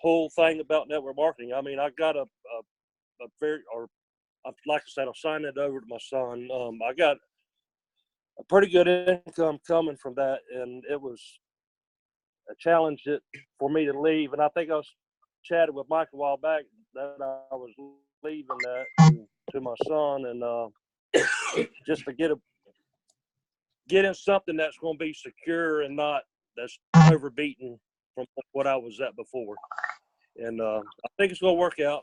whole thing about network marketing. I mean, I got a very, or like I said, I'll sign it over to my son. I got a pretty good income coming from that, and it was a challenge for me to leave. And I think I was chatting with Mike a while back that I was leaving that to my son, and just to get in something that's going to be secure and not that's overbeaten from what I was at before. And I think it's going to work out.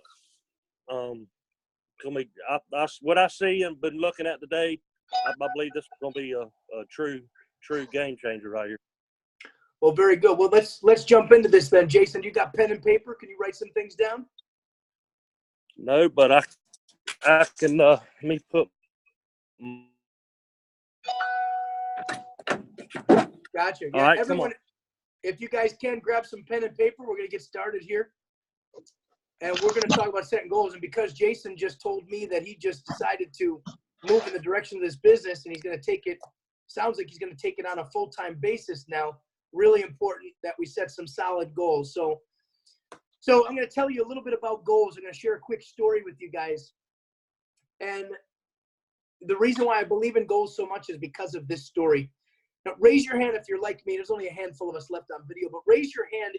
What I see and been looking at today, I believe this is going to be a true game changer right here. Well, very good. Well, let's jump into this then. Jason, you got pen and paper? Can you write some things down? No, but I can. Let me put. Gotcha. Yeah, All right, everyone, if you guys can grab some pen and paper, we're going to get started here. And we're going to talk about setting goals. And because Jason just told me that he just decided to move in the direction of this business and he's going to take it, sounds like he's going to take it on a full-time basis now, really important that we set some solid goals. So I'm going to tell you a little bit about goals. I'm going to share a quick story with you guys. And the reason why I believe in goals so much is because of this story. Now, raise your hand if you're like me. There's only a handful of us left on video, but raise your hand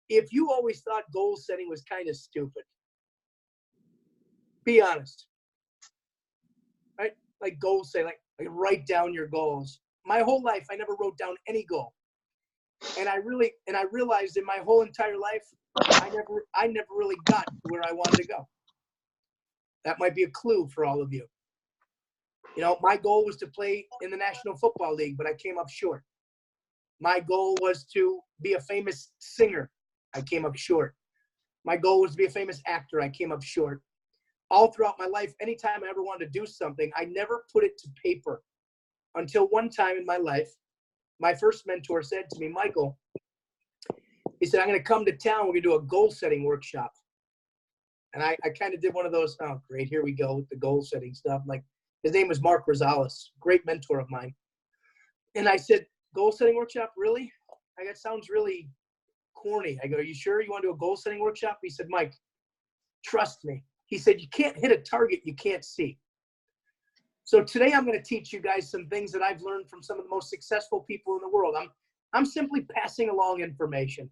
if you always thought goal setting was kind of stupid. Be honest. Right? Like goal setting, like write down your goals. My whole life, I never wrote down any goal. And I realized in my whole entire life, I never really got to where I wanted to go. That might be a clue for all of you. You know, my goal was to play in the National Football League, but I came up short. My goal was to be a famous singer. I came up short. My goal was to be a famous actor. I came up short. All throughout my life, anytime I ever wanted to do something, I never put it to paper until one time in my life, my first mentor said to me, Michael, he said, I'm going to come to town. We're going to do a goal setting workshop. And I kind of did one of those, oh, great, here we go with the goal setting stuff. Like, his name was Mark Rosales, great mentor of mine. And I said, goal setting workshop, really? That sounds really corny. I go, are you sure you want to do a goal setting workshop? He said, Mike, trust me. He said, you can't hit a target you can't see. So today I'm going to teach you guys some things that I've learned from some of the most successful people in the world. I'm simply passing along information.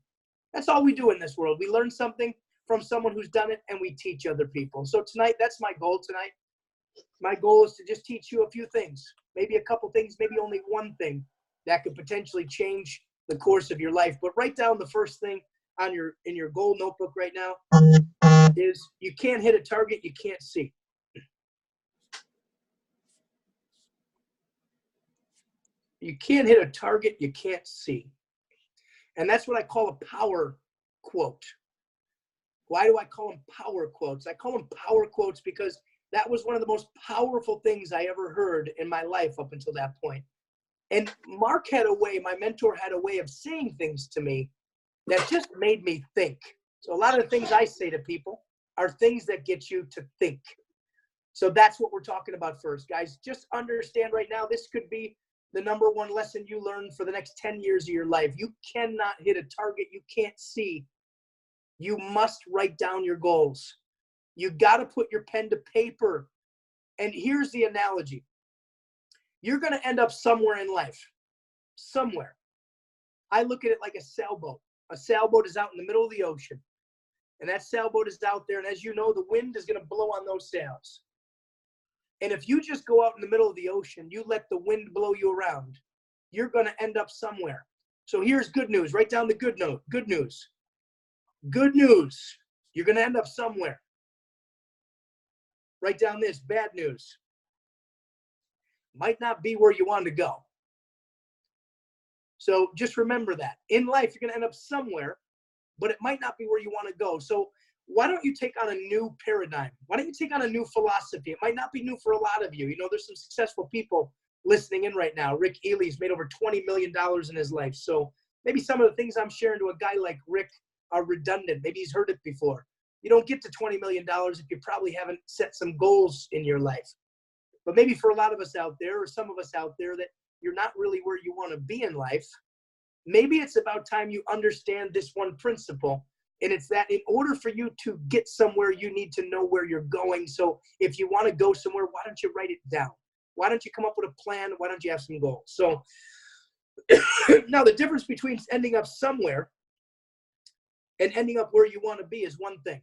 That's all we do in this world. We learn something from someone who's done it and we teach other people. So tonight, that's my goal tonight. My goal is to just teach you a few things, maybe a couple things, maybe only one thing that could potentially change the course of your life. But write down the first thing on in your goal notebook right now is you can't hit a target you can't see. You can't hit a target you can't see. And that's what I call a power quote. Why do I call them power quotes? I call them power quotes because that was one of the most powerful things I ever heard in my life up until that point. And Mark had a way, my mentor had a way of saying things to me that just made me think. So a lot of the things I say to people are things that get you to think. So that's what we're talking about first, guys. Just understand right now, this could be the number one lesson you learn for the next 10 years of your life. You cannot hit a target you can't see. You must write down your goals. You got to put your pen to paper. And here's the analogy. You're going to end up somewhere in life. Somewhere. I look at it like a sailboat. A sailboat is out in the middle of the ocean. And that sailboat is out there. And as you know, the wind is going to blow on those sails. And if you just go out in the middle of the ocean, you let the wind blow you around, you're going to end up somewhere. So here's good news. Write down the good note. Good news. Good news. You're going to end up somewhere. Write down this. Bad news. Might not be where you want to go. So just remember that. In life, you're going to end up somewhere, but it might not be where you want to go. So why don't you take on a new paradigm? Why don't you take on a new philosophy? It might not be new for a lot of you. You know, there's some successful people listening in right now. Rick Ely's made over $20 million in his life. So maybe some of the things I'm sharing to a guy like Rick are redundant. Maybe he's heard it before. You don't get to $20 million if you probably haven't set some goals in your life. But maybe for a lot of us out there, or some of us out there, that you're not really where you want to be in life, maybe it's about time you understand this one principle. And it's that in order for you to get somewhere, you need to know where you're going. So if you want to go somewhere, why don't you write it down? Why don't you come up with a plan? Why don't you have some goals? So now the difference between ending up somewhere and ending up where you want to be is one thing.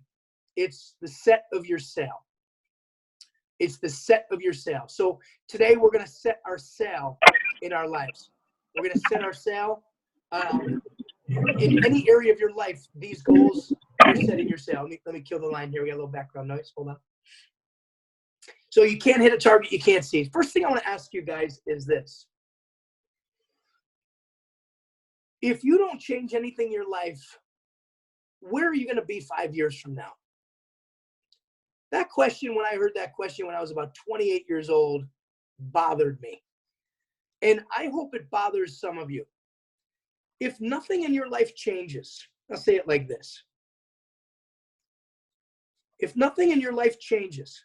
It's the set of your sail. It's the set of your sail. So today we're going to set our sail in our lives. We're going to set our sail in any area of your life. These goals, you're setting your sail. Let me kill the line here. We got a little background noise. Hold on. So you can't hit a target you can't see. First thing I want to ask you guys is this. If you don't change anything in your life, where are you going to be 5 years from now? That question, when I heard that question when I was about 28 years old, bothered me. And I hope it bothers some of you. If nothing in your life changes, I'll say it like this. If nothing in your life changes,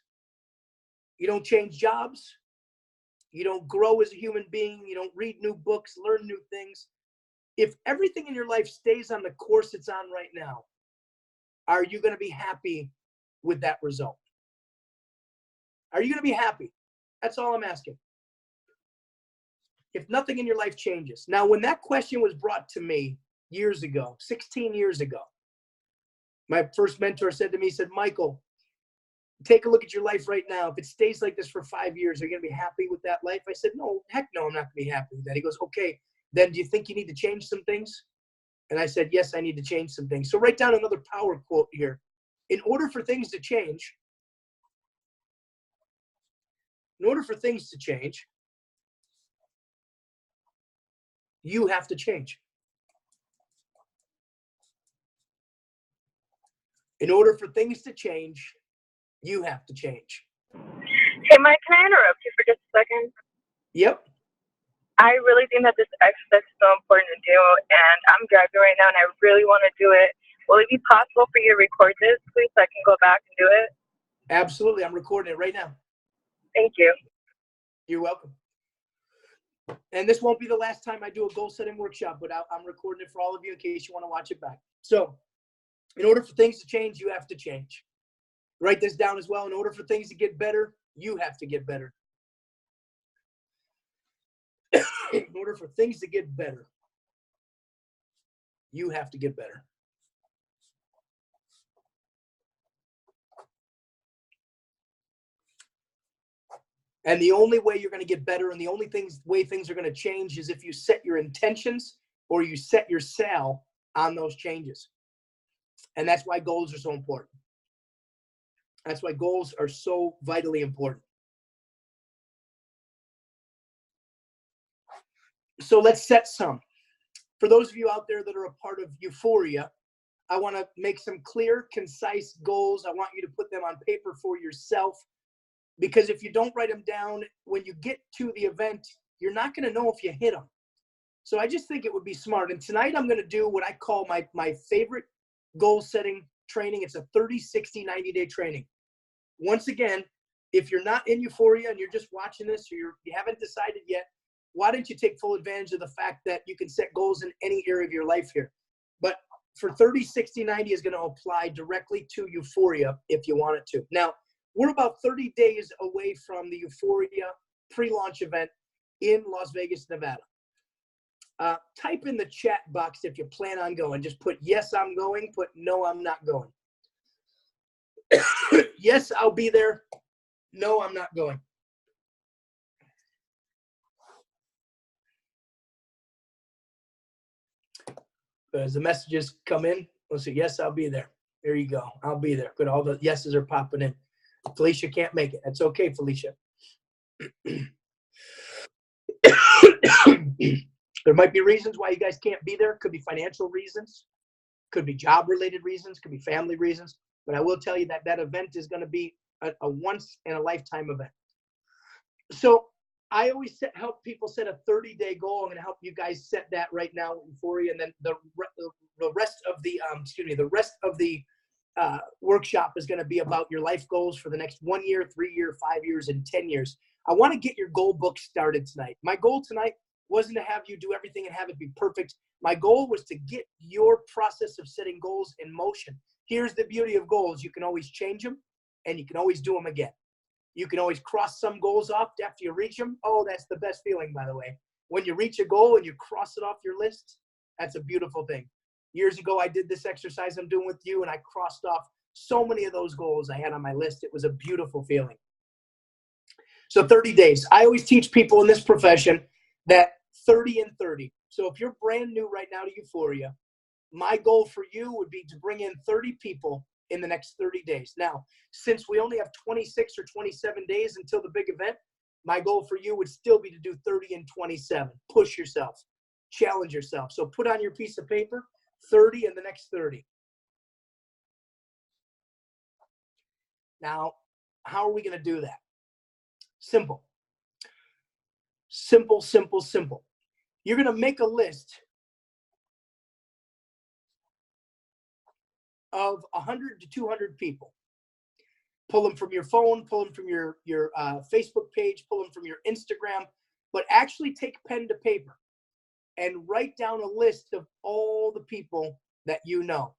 you don't change jobs, you don't grow as a human being, you don't read new books, learn new things. If everything in your life stays on the course it's on right now, are you going to be happy with that result? Are you going to be happy? That's all I'm asking. If nothing in your life changes. Now, when that question was brought to me years ago, 16 years ago, my first mentor said to me, he said, Michael, take a look at your life right now. If it stays like this for 5 years, are you going to be happy with that life? I said, no, heck no, I'm not going to be happy with that. He goes, okay, then do you think you need to change some things? And I said, yes, I need to change some things. So write down another power quote here. In order for things to change, you have to change. In order for things to change, you have to change. Hey, Mike, can I interrupt you for just a second? Yep. I really think that this exercise is so important to do, and I'm driving right now, and I really want to do it. Will it be possible for you to record this, please, so I can go back and do it? Absolutely. I'm recording it right now. Thank you. You're welcome. And this won't be the last time I do a goal setting workshop, but I'm recording it for all of you in case you want to watch it back. So in order for things to change, you have to change. Write this down as well. In order for things to get better, you have to get better. In order for things to get better, you have to get better. And the only way you're going to get better and the only way things are going to change is if you set your intentions or you set your sail on those changes. And that's why goals are so important. That's why goals are so vitally important. So let's set some. For those of you out there that are a part of Üforia, I want to make some clear, concise goals. I want you to put them on paper for yourself. Because if you don't write them down, when you get to the event, you're not going to know if you hit them. So I just think it would be smart. And tonight I'm going to do what I call my favorite goal setting training. It's a 30, 60, 90-day training. Once again, if you're not in Üforia and you're just watching this or you haven't decided yet, why don't you take full advantage of the fact that you can set goals in any area of your life here? But for 30, 60, 90 is going to apply directly to Üforia if you want it to. Now, we're about 30 days away from the Üforia pre-launch event in Las Vegas, Nevada. Type in the chat box if you plan on going. Just put yes, I'm going. Put no, I'm not going. Yes, I'll be there. No, I'm not going. As the messages come in, let's see. Yes, I'll be there. There you go. I'll be there. Good. All the yeses are popping in. Felicia can't make it. That's okay, Felicia. There might be reasons why you guys can't be there. Could be financial reasons. Could be job-related reasons. Could be family reasons. But I will tell you that that event is going to be a once-in-a-lifetime event. So I always help people set a 30-day goal. I'm going to help you guys set that right now with Üforia, and then the rest of the workshop is going to be about your life goals for the next 1 year, 3 year, 5 years, and 10 years. I want to get your goal book started tonight. My goal tonight wasn't to have you do everything and have it be perfect. My goal was to get your process of setting goals in motion. Here's the beauty of goals. You can always change them, and you can always do them again. You can always cross some goals off after you reach them. Oh, that's the best feeling, by the way. When you reach a goal and you cross it off your list, that's a beautiful thing. Years ago, I did this exercise I'm doing with you, and I crossed off so many of those goals I had on my list. It was a beautiful feeling. So 30 days. I always teach people in this profession that 30 and 30. So if you're brand new right now to Euphoria, my goal for you would be to bring in 30 people in the next 30 days. Now, since we only have 26 or 27 days until the big event, my goal for you would still be to do 30 and 27. Push yourself. Challenge yourself. So put on your piece of paper, 30 in the next 30. Now, how are we going to do that? Simple. Simple, simple, simple. You're going to make a list of 100 to 200 people. Pull them from your phone, pull them from your Facebook page, pull them from your Instagram, but actually take pen to paper and write down a list of all the people that you know.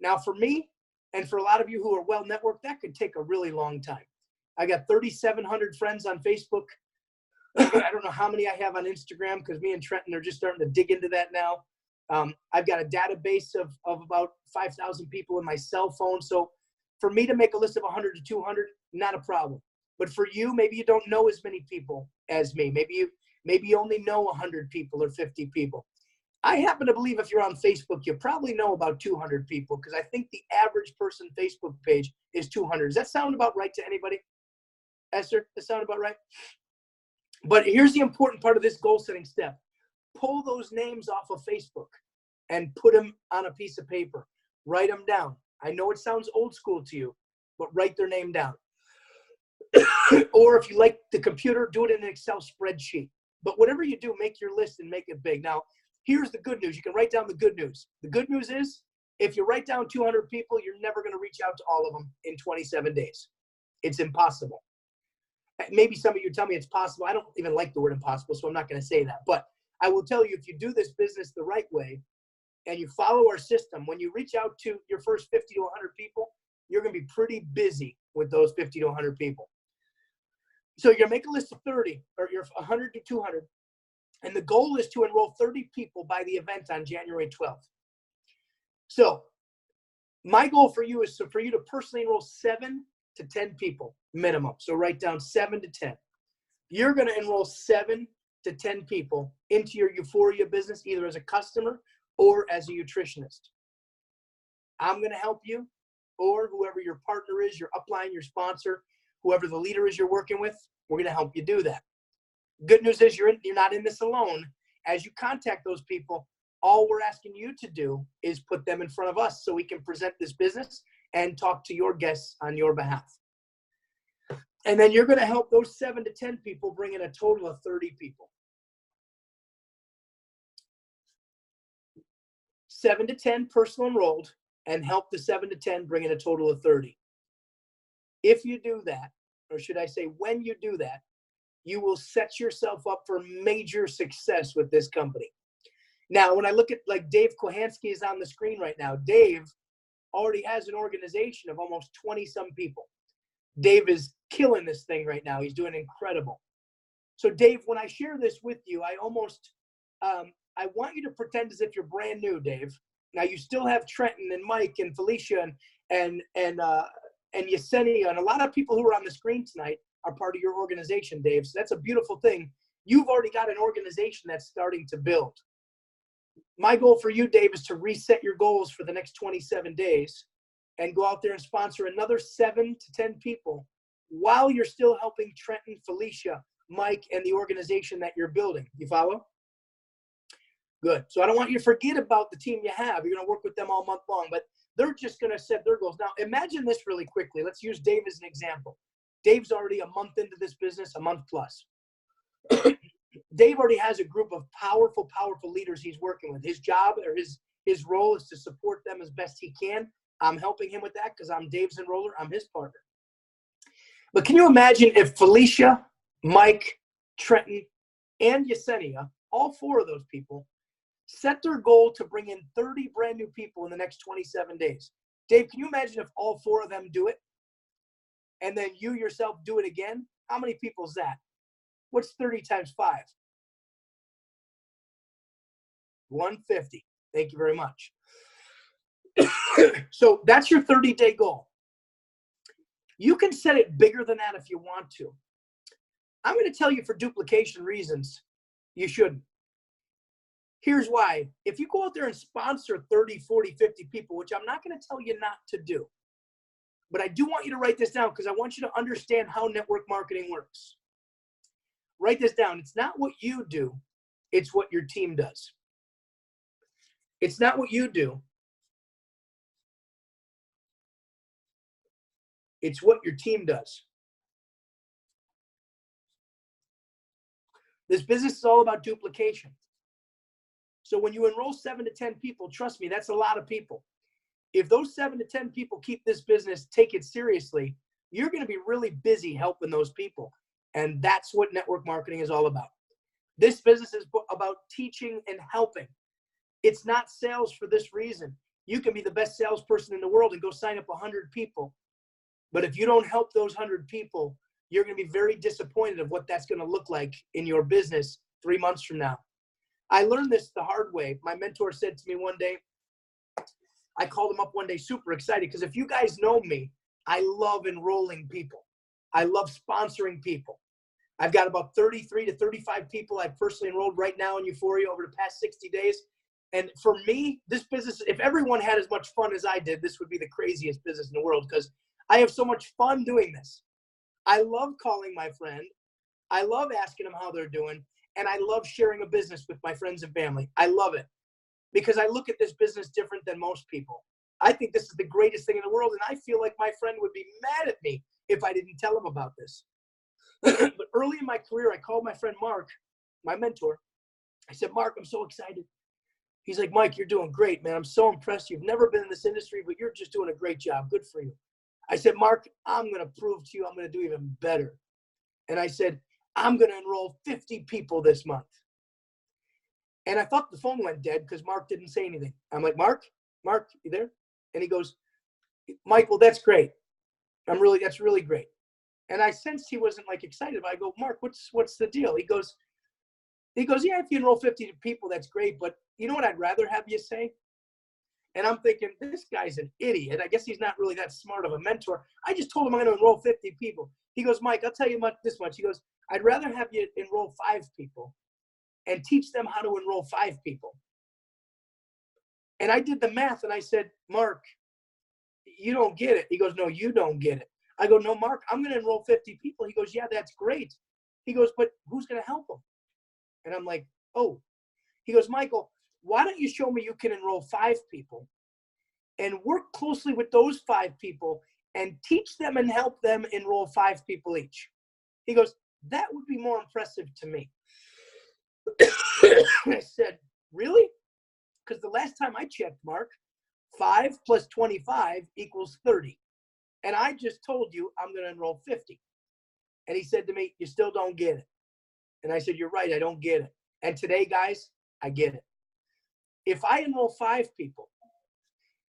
Now, for me, and for a lot of you who are well networked, that could take a really long time. I got 3,700 friends on Facebook. I don't know how many I have on Instagram because me and Trenton are just starting to dig into that now. I've got a database of about 5,000 people in my cell phone. So for me to make a list of 100 to 200, not a problem. But for you, maybe you don't know as many people as me. Maybe you only know 100 people or 50 people. I happen to believe if you're on Facebook, you probably know about 200 people because I think the average person Facebook page is 200. Does that sound about right to anybody? Esther, does that sound about right? But here's the important part of this goal setting step. Pull those names off of Facebook and put them on a piece of paper. Write them down. I know it sounds old school to you, but write their name down. Or if you like the computer, do it in an Excel spreadsheet. But whatever you do, make your list and make it big. Now, here's the good news. You can write down the good news. The good news is if you write down 200 people, you're never going to reach out to all of them in 27 days. It's impossible. Maybe some of you tell me it's possible. I don't even like the word impossible, so I'm not going to say that. But I will tell you, if you do this business the right way and you follow our system, when you reach out to your first 50 to 100 people, you're going to be pretty busy with those 50 to 100 people. So you're going to make a list of 30 or you're 100 to 200. And the goal is to enroll 30 people by the event on January 12th. So my goal for you is for you to personally enroll 7 to 10 people minimum. So write down 7 to 10. You're going to enroll 7 to 10 people into your Euphoria business, either as a customer or as a nutritionist. I'm going to help you, or whoever your partner is, your upline, your sponsor, whoever the leader is you're working with, we're going to help you do that. Good news is you're not in this alone. As you contact those people, all we're asking you to do is put them in front of us so we can present this business and talk to your guests on your behalf. And then you're going to help those 7 to 10 people bring in a total of 30 people. 7 to 10 personal enrolled, and help the 7 to 10 bring in a total of 30. If you do that, or should I say when you do that, you will set yourself up for major success with this company. Now, when I look at like Dave Kohansky is on the screen right now, Dave already has an organization of almost 20-some people. Dave is killing this thing right now. He's doing incredible. So Dave, when I share this with you, I want you to pretend as if you're brand new, Dave. Now you still have Trenton and Mike and Felicia and Yesenia, and a lot of people who are on the screen tonight are part of your organization, Dave. So that's a beautiful thing. You've already got an organization that's starting to build. My goal for you, Dave, is to reset your goals for the next 27 days and go out there and sponsor another 7 to 10 people while you're still helping Trenton, Felicia, Mike, and the organization that you're building. You follow? Good. So I don't want you to forget about the team you have. You're going to work with them all month long, but they're just going to set their goals. Now, imagine this really quickly. Let's use Dave as an example. Dave's already a month into this business, a month plus. Dave already has a group of powerful, powerful leaders he's working with. His job or his role is to support them as best he can. I'm helping him with that because I'm Dave's enroller. I'm his partner. But can you imagine if Felicia, Mike, Trenton, and Yesenia all 4 of those people set their goal to bring in 30 brand new people in the next 27 days. Dave, can you imagine if all 4 of them do it? And then you yourself do it again? How many people is that? What's 30 times 5? 150. Thank you very much. So that's your 30-day goal. You can set it bigger than that if you want to. I'm going to tell you for duplication reasons, you shouldn't. Here's why. If you go out there and sponsor 30, 40, 50 people, which I'm not going to tell you not to do, but I do want you to write this down because I want you to understand how network marketing works. Write this down. It's not what you do. It's what your team does. It's not what you do. It's what your team does. This business is all about duplication. So when you enroll 7 to 10 people, trust me, that's a lot of people. If those 7 to 10 people keep this business, take it seriously, you're going to be really busy helping those people. And that's what network marketing is all about. This business is about teaching and helping. It's not sales for this reason. You can be the best salesperson in the world and go sign up 100 people. But if you don't help those 100 people, you're going to be very disappointed of what that's going to look like in your business 3 months from now. I learned this the hard way. My mentor said to me one day, I called him up one day super excited because if you guys know me, I love enrolling people. I love sponsoring people. I've got about 33 to 35 people I've personally enrolled right now in Üforia over the past 60 days. And for me, this business, if everyone had as much fun as I did, this would be the craziest business in the world because I have so much fun doing this. I love calling my friend. I love asking them how they're doing. And I love sharing a business with my friends and family. I love it because I look at this business different than most people. I think this is the greatest thing in the world. And I feel like my friend would be mad at me if I didn't tell him about this. But early in my career, I called my friend Mark, my mentor. I said, Mark, I'm so excited. He's like, Mike, you're doing great, man. I'm so impressed. You've never been in this industry, but you're just doing a great job. Good for you. I said, Mark, I'm going to prove to you I'm going to do even better. And I said, I'm going to enroll 50 people this month. And I thought the phone went dead because Mark didn't say anything. I'm like, Mark, you there? And he goes, Michael, that's great. That's really great. And I sensed he wasn't like excited. But I go, Mark, what's the deal? He goes, yeah, if you enroll 50 people, that's great. But you know what I'd rather have you say? And I'm thinking, this guy's an idiot. I guess he's not really that smart of a mentor. I just told him I'm going to enroll 50 people. He goes, Mike, I'll tell you this much. He goes, I'd rather have you enroll 5 people and teach them how to enroll 5 people. And I did the math and I said, Mark, you don't get it. He goes, no, you don't get it. I go, no, Mark, I'm going to enroll 50 people. He goes, yeah, that's great. He goes, but who's going to help them? And I'm like, oh. He goes, Michael, why don't you show me you can enroll 5 people and work closely with those 5 people and teach them and help them enroll 5 people each. He goes, that would be more impressive to me. I said, really? Because the last time I checked, Mark, 5 plus 25 equals 30. And I just told you I'm going to enroll 50. And he said to me, you still don't get it. And I said, you're right, I don't get it. And today, guys, I get it. If I enroll 5 people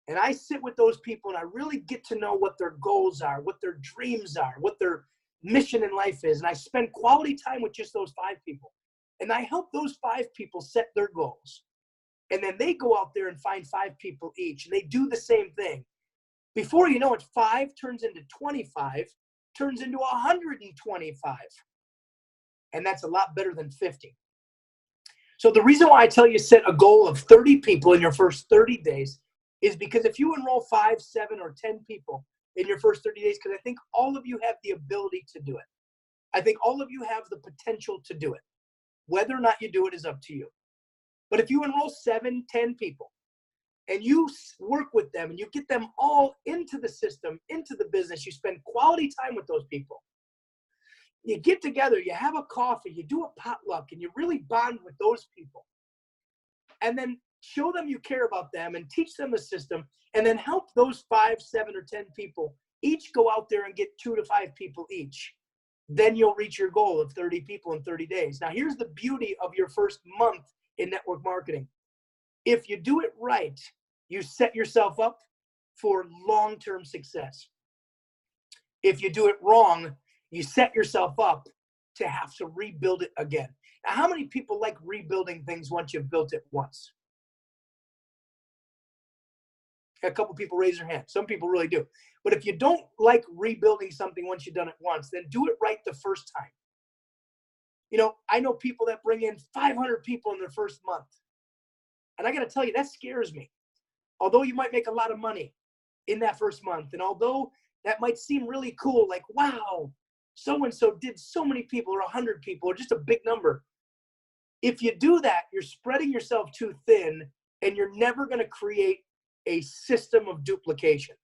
and I sit with those people and I really get to know what their goals are, what their dreams are, what their mission in life is, and I spend quality time with just those 5 people, and I help those 5 people set their goals, and then they go out there and find 5 people each, and they do the same thing. Before you know it, 5 turns into 25, turns into 125. And that's a lot better than 50. So the reason why I tell you set a goal of 30 people in your first 30 days is because if you enroll 5, 7, or 10 people in your first 30 days, because I think all of you have the ability to do it. I think all of you have the potential to do it. Whether or not you do it is up to you. But if you enroll 7, 10 people, and you work with them and you get them all into the system, into the business, you spend quality time with those people. You get together, you have a coffee, you do a potluck, and you really bond with those people. And then show them you care about them and teach them the system, and then help those 5, 7, or 10 people each go out there and get 2 to 5 people each. then you'll reach your goal of 30 people in 30 days. Now, here's the beauty of your first month in network marketing. If you do it right, you set yourself up for long-term success. If you do it wrong, you set yourself up to have to rebuild it again. Now, how many people like rebuilding things once you've built it once? A couple people raise their hand. Some people really do. But if you don't like rebuilding something once you've done it once, then do it right the first time. You know, I know people that bring in 500 people in their first month. And I got to tell you, that scares me. Although you might make a lot of money in that first month, and although that might seem really cool, like, wow, so-and-so did so many people, or 100 people, or just a big number. If you do that, you're spreading yourself too thin, and you're never going to create a system of duplication.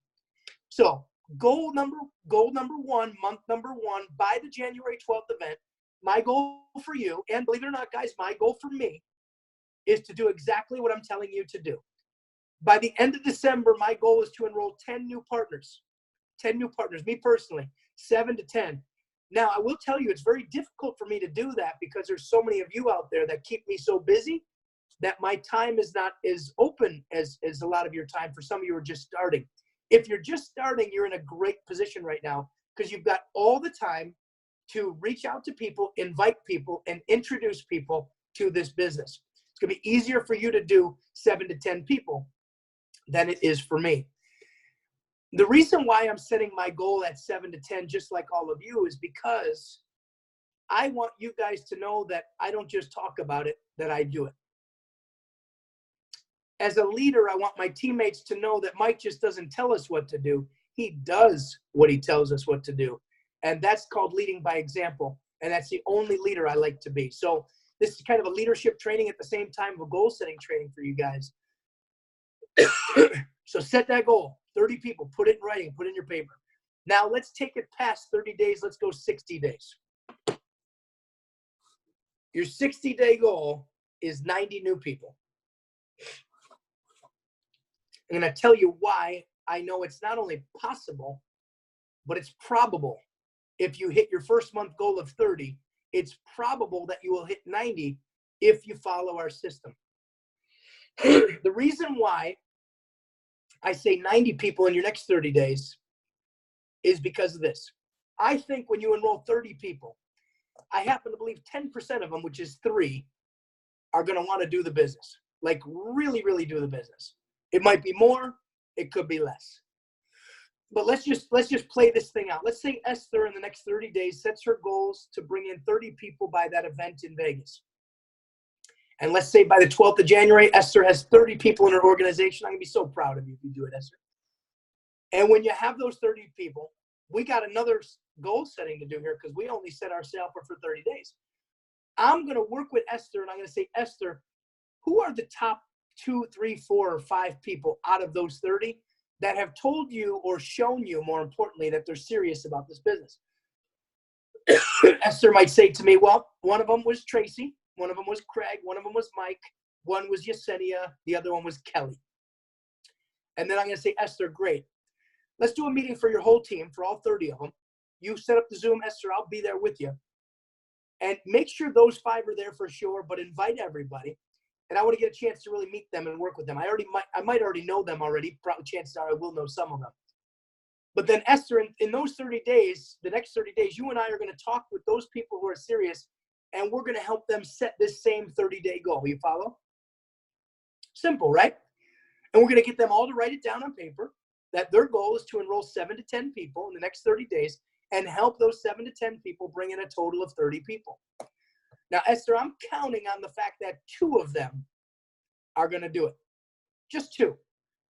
So goal number one, month number one, by the January 12th event, my goal for you, and believe it or not, guys, my goal for me is to do exactly what I'm telling you to do. By the end of December, my goal is to enroll 10 new partners. 10 new partners, me personally, 7 to 10. Now, I will tell you, it's very difficult for me to do that because there's so many of you out there that keep me so busy that my time is not as open as a lot of your time. For some of you who are just starting. If you're just starting, you're in a great position right now because you've got all the time to reach out to people, invite people, and introduce people to this business. It's going to be easier for you to do 7 to 10 people than it is for me. The reason why I'm setting my goal at 7 to 10, just like all of you, is because I want you guys to know that I don't just talk about it, that I do it. As a leader, I want my teammates to know that Mike just doesn't tell us what to do. He does what he tells us what to do. And that's called leading by example. And that's the only leader I like to be. So this is kind of a leadership training at the same time of a goal setting training for you guys. So set that goal, 30 people, put it in writing, put it in your paper. Now let's take it past 30 days. Let's go 60 days. Your 60-day goal is 90 new people. I'm going to tell you why I know it's not only possible, but it's probable. If you hit your first month goal of 30, it's probable that you will hit 90 if you follow our system. The reason why I say 90 people in your next 30 days is because of this. I think when you enroll 30 people, I happen to believe 10% of them, which is 3, are going to want to do the business. Like really, really do the business. It might be more, it could be less. But let's just play this thing out. Let's say Esther in the next 30 days sets her goals to bring in 30 people by that event in Vegas. And let's say by the 12th of January, Esther has 30 people in her organization. I'm going to be so proud of you if you do it, Esther. And when you have those 30 people, we got another goal setting to do here because we only set ourselves up for 30 days. I'm going to work with Esther and I'm going to say, Esther, who are the top 2, 3, 4, or 5 people out of those 30 that have told you or shown you, more importantly, that they're serious about this business? Esther might say to me, well, one of them was Tracy, one of them was Craig, one of them was Mike, one was Yesenia, the other one was Kelly. And then I'm going to say, Esther, great. Let's do a meeting for your whole team, for all 30 of them. You set up the Zoom, Esther, I'll be there with you. And make sure those 5 are there for sure, but invite everybody. And I want to get a chance to really meet them and work with them. I might already know them already. Probably chances are I will know some of them. But then Esther, in those 30 days, the next 30 days, you and I are going to talk with those people who are serious, and we're going to help them set this same 30-day goal. You follow? Simple, right? And we're going to get them all to write it down on paper, that their goal is to enroll 7 to 10 people in the next 30 days and help those 7 to 10 people bring in a total of 30 people. Now, Esther, I'm counting on the fact that 2 of them are going to do it. Just 2.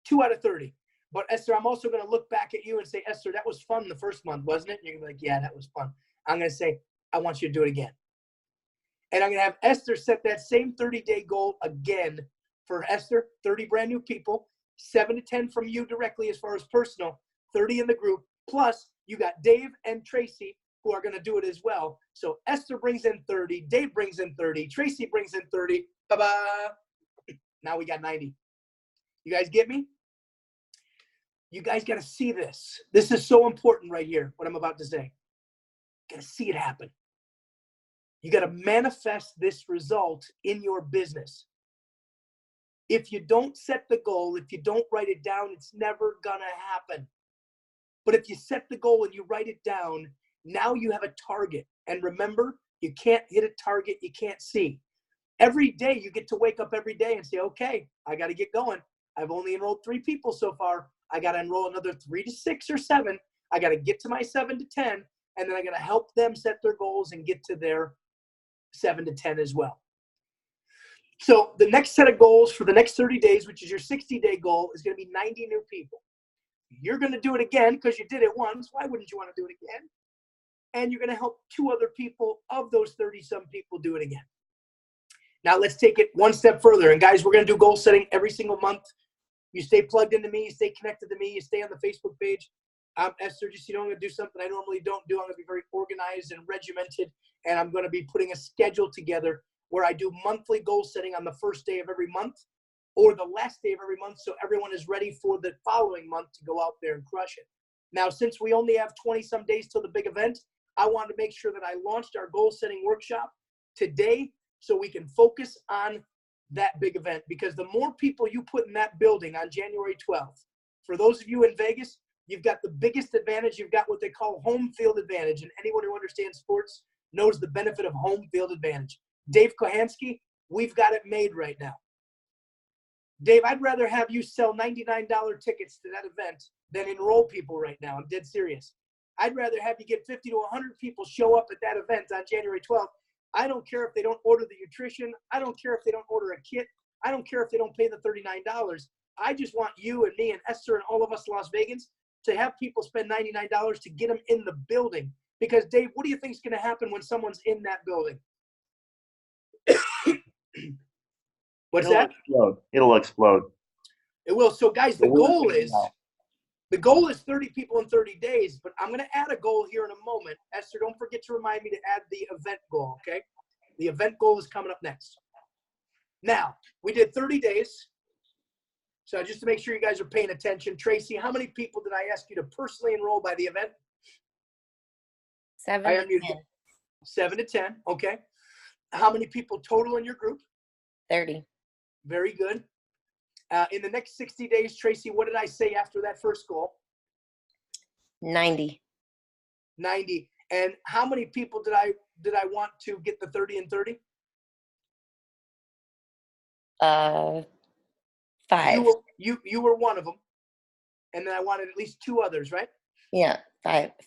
2 out of 30. But Esther, I'm also going to look back at you and say, Esther, that was fun the first month, wasn't it? And you're going to be like, yeah, that was fun. I'm going to say, I want you to do it again. And I'm going to have Esther set that same 30-day goal again for Esther, 30 brand new people, 7 to 10 from you directly as far as personal, 30 in the group. Plus, you got Dave and Tracy who are going to do it as well. So Esther brings in 30, Dave brings in 30, Tracy brings in 30. Ba-ba. Now we got 90. You guys get me? You guys got to see this. This is so important right here, what I'm about to say. got to see it happen. You got to manifest this result in your business. If you don't set the goal, if you don't write it down, it's never going to happen. But if you set the goal and you write it down, now you have a target. And remember, you can't hit a target you can't see. Every day you get to wake up every day and say, okay, I got to get going. I've only enrolled 3 people so far. I got to enroll another 3 to 6 or 7. I got to get to my 7 to 10. And then I got to help them set their goals and get to their 7 to 10 as well. So the next set of goals for the next 30 days, which is your 60-day goal, is going to be 90 new people. You're going to do it again because you did it once. Why wouldn't you want to do it again? And you're going to help 2 other people of those 30-some people do it again. Now let's take it one step further. And guys, we're going to do goal setting every single month. You stay plugged into me. You stay connected to me. You stay on the Facebook page. Esther, just, I'm going to do something I normally don't do. I'm going to be very organized and regimented. And I'm going to be putting a schedule together where I do monthly goal setting on the first day of every month or the last day of every month, so everyone is ready for the following month to go out there and crush it. Now, since we only have 20-some days till the big event, I wanted to make sure that I launched our goal setting workshop today so we can focus on that big event, because the more people you put in that building on January 12th, for those of you in Vegas, you've got the biggest advantage. You've got what they call home field advantage, and anyone who understands sports knows the benefit of home field advantage. Dave Kohansky, we've got it made right now. Dave, I'd rather have you sell $99 tickets to that event than enroll people right now. I'm dead serious. I'd rather have you get 50 to 100 people show up at that event on January 12th. I don't care if they don't order the nutrition. I don't care if they don't order a kit. I don't care if they don't pay the $39. I just want you and me and Esther and all of us Las Vegans to have people spend $99 to get them in the building. Because, Dave, what do you think is going to happen when someone's in that building? What's that? Explode. It'll explode. It will. So, guys, the goal is 30 people in 30 days, but I'm going to add a goal here in a moment. Esther, don't forget to remind me to add the event goal, okay? The event goal is coming up next. Now, we did 30 days. So just to make sure you guys are paying attention, Tracy, how many people did I ask you to personally enroll by the event? 7 to 10. 7 to 10, okay. How many people total in your group? 30. Very good. In the next 60 days, Tracy, what did I say after that first goal? 90. 90. And how many people did I want to get the 30 and 30? 5. You were one of them. And then I wanted at least 2 others, right? Yeah, 5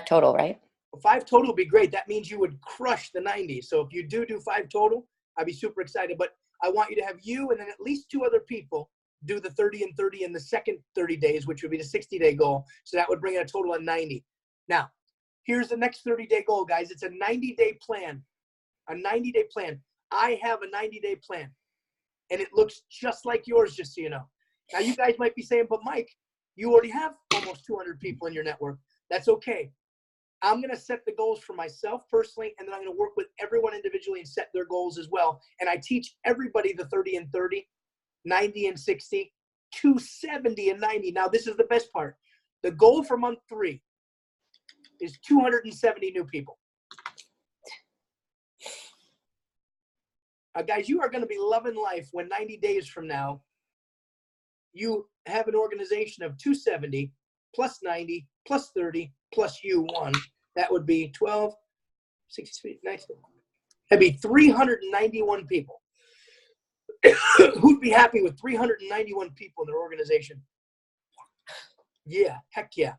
total, right? Well, 5 total would be great. That means you would crush the 90. So if you do 5 total, I'd be super excited. But I want you to have you and then at least 2 other people do the 30 and 30 in the second 30 days, which would be the 60-day goal. So that would bring in a total of 90. Now, here's the next 30-day goal, guys. It's a 90-day plan. A 90-day plan. I have a 90-day plan. And it looks just like yours, just so you know. Now, you guys might be saying, but Mike, you already have almost 200 people in your network. That's okay. I'm going to set the goals for myself personally, and then I'm going to work with everyone individually and set their goals as well. And I teach everybody the 30 and 30, 90 and 60, 270 and 90. Now, this is the best part. The goal for month 3 is 270 new people. Guys, you are going to be loving life when 90 days from now, you have an organization of 270 plus 90 plus 30 plus you 1. That would be 12, 60, 90. That'd be 391 people. Who'd be happy with 391 people in their organization? Yeah, heck yeah.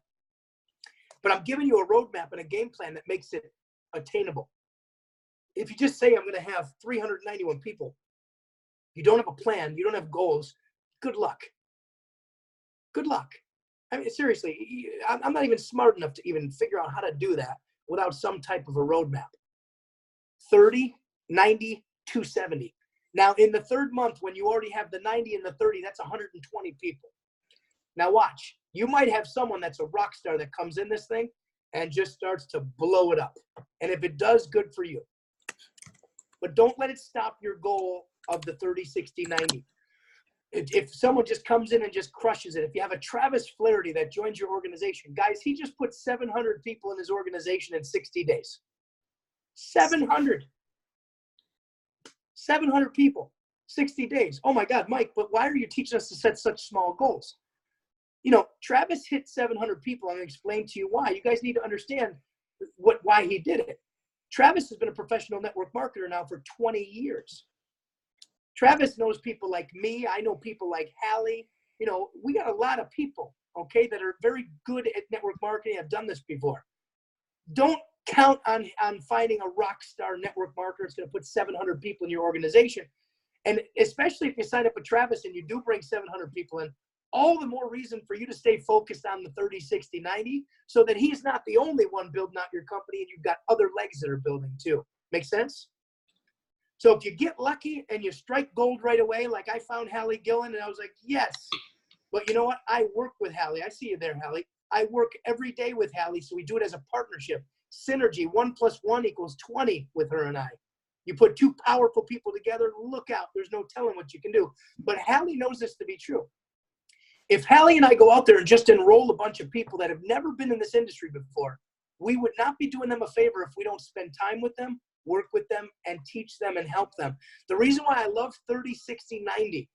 But I'm giving you a roadmap and a game plan that makes it attainable. If you just say I'm going to have 391 people, you don't have a plan, you don't have goals, good luck. Good luck. I mean, seriously, I'm not even smart enough to even figure out how to do that without some type of a roadmap. 30, 90, 270. Now, in the 3rd month, when you already have the 90 and the 30, that's 120 people. Now, watch. You might have someone that's a rock star that comes in this thing and just starts to blow it up. And if it does, good for you. But don't let it stop your goal of the 30, 60, 90. if someone just comes in and just crushes it, if you have a Travis Flaherty that joins your organization, guys, he just put 700 people in his organization in 60 days. 700 people, 60 days. Oh my God, Mike, but why are you teaching us to set such small goals? You know, Travis hit 700 people. I'm going to explain to you why. You guys need to understand why he did it. Travis has been a professional network marketer now for 20 years. Travis knows people like me. I know people like Hallie. You know, we got a lot of people, okay, that are very good at network marketing. I've done this before. Don't count on finding a rock star network marketer that's going to put 700 people in your organization. And especially if you sign up with Travis and you do bring 700 people in, all the more reason for you to stay focused on the 30, 60, 90, so that he's not the only one building out your company and you've got other legs that are building too. Make sense? So if you get lucky and you strike gold right away, like I found Hallie Gillen and I was like, yes. But you know what? I work with Hallie. I see you there, Hallie. I work every day with Hallie, so we do it as a partnership. Synergy, 1 + 1 = 20 with her and I. You put two powerful people together, look out. There's no telling what you can do. But Hallie knows this to be true. If Hallie and I go out there and just enroll a bunch of people that have never been in this industry before, we would not be doing them a favor if we don't spend time with them, work with them, and teach them and help them. The reason why I love 30, 60, 90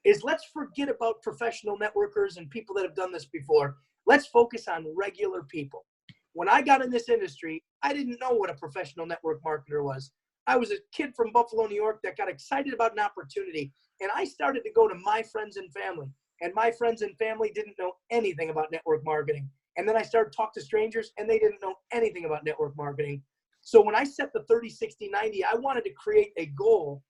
is let's forget about professional networkers and people that have done this before. Let's focus on regular people. When I got in this industry, I didn't know what a professional network marketer was. I was a kid from Buffalo, New York that got excited about an opportunity, and I started to go to my friends and family. And my friends and family didn't know anything about network marketing. And then I started to talk to strangers and they didn't know anything about network marketing. So when I set the 30, 60, 90, I wanted to create a goal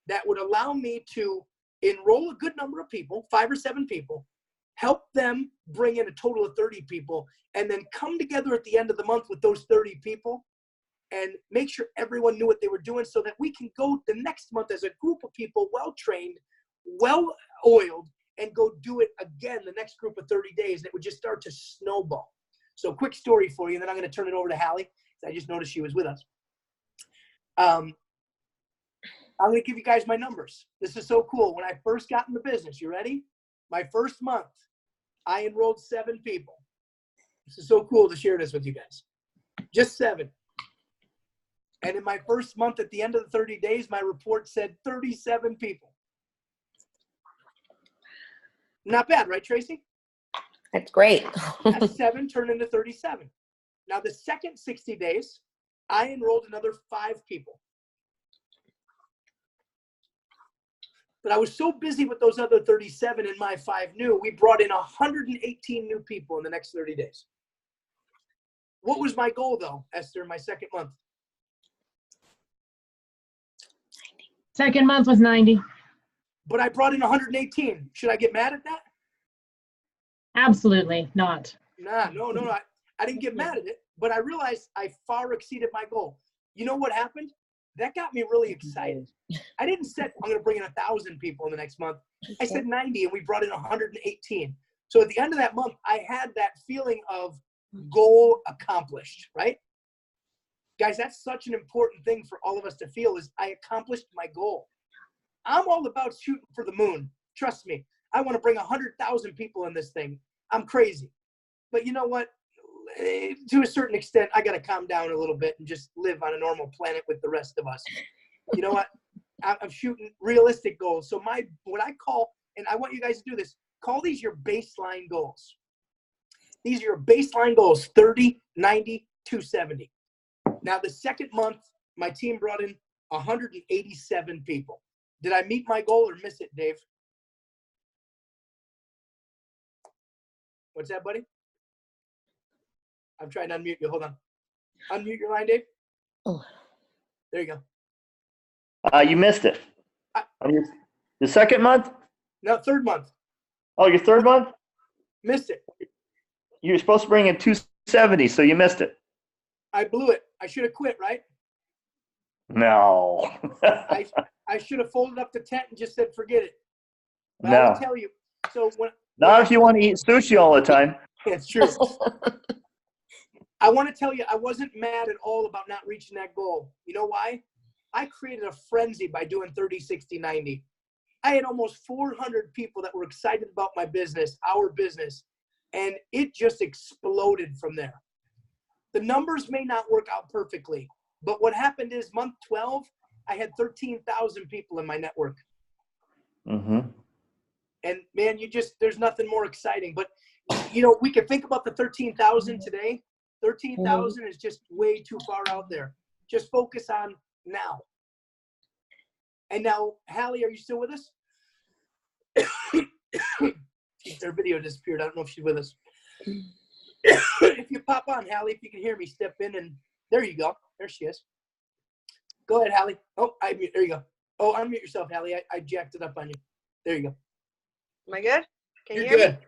that would allow me to enroll a good number of people, 5 or 7 people, help them bring in a total of 30 people, and then come together at the end of the month with those 30 people and make sure everyone knew what they were doing so that we can go the next month as a group of people, well-trained, well-oiled, and go do it again the next group of 30 days. And it would just start to snowball. So quick story for you, and then I'm going to turn it over to Hallie. I just noticed she was with us. I'm going to give you guys my numbers. This is so cool. When I first got in the business, you ready? My first month, I enrolled 7 people. This is so cool to share this with you guys. Just 7. And in my first month, at the end of the 30 days, my report said 37 people. Not bad, right, Tracy? That's great. That's 7 turned into 37. Now, the second 60 days, I enrolled another 5 people. But I was so busy with those other 37 and my 5 new, we brought in 118 new people in the next 30 days. What was my goal, though, Esther, in my second month? Second month was 90. But I brought in 118. Should I get mad at that? Absolutely not. Nah, no. I didn't get mad at it, but I realized I far exceeded my goal. You know what happened? That got me really excited. I didn't say I'm going to bring in 1,000 people in the next month. I said 90, and we brought in 118. So at the end of that month, I had that feeling of goal accomplished, right? Guys, that's such an important thing for all of us to feel is I accomplished my goal. I'm all about shooting for the moon. Trust me. I want to bring 100,000 people in this thing. I'm crazy. But you know what? To a certain extent, I got to calm down a little bit and just live on a normal planet with the rest of us. You know what? I'm shooting realistic goals. So what I call, and I want you guys to do this, call these your baseline goals. These are your baseline goals, 30, 90, 270. Now, the second month, my team brought in 187 people. Did I meet my goal or miss it, Dave? What's that, buddy? I'm trying to unmute you. Hold on. Unmute your line, Dave. Oh. There you go. You missed it. The second month? No, third month. Oh, your third month? Missed it. You were supposed to bring in 270, so you missed it. I blew it. I should have quit, right? No. I should have folded up the tent and just said, forget it. But No. I will tell you. So Not if you want to eat sushi all the time. It's true. I want to tell you, I wasn't mad at all about not reaching that goal. You know why? I created a frenzy by doing 30, 60, 90. I had almost 400 people that were excited about my business, our business, and it just exploded from there. The numbers may not work out perfectly, but what happened is month 12, I had 13,000 people in my network. Mm-hmm. And man, there's nothing more exciting. But, you know, we can think about the 13,000 today. 13,000 is just way too far out there. Just focus on now. And now, Hallie, are you still with us? Her video disappeared. I don't know if she's with us. If you pop on, Hallie, if you can hear me, step in, and there you go. There she is. Go ahead, Hallie. Oh, there you go. Oh, unmute yourself, Hallie. I jacked it up on you. There you go. Am I good? Can you You're hear good. me?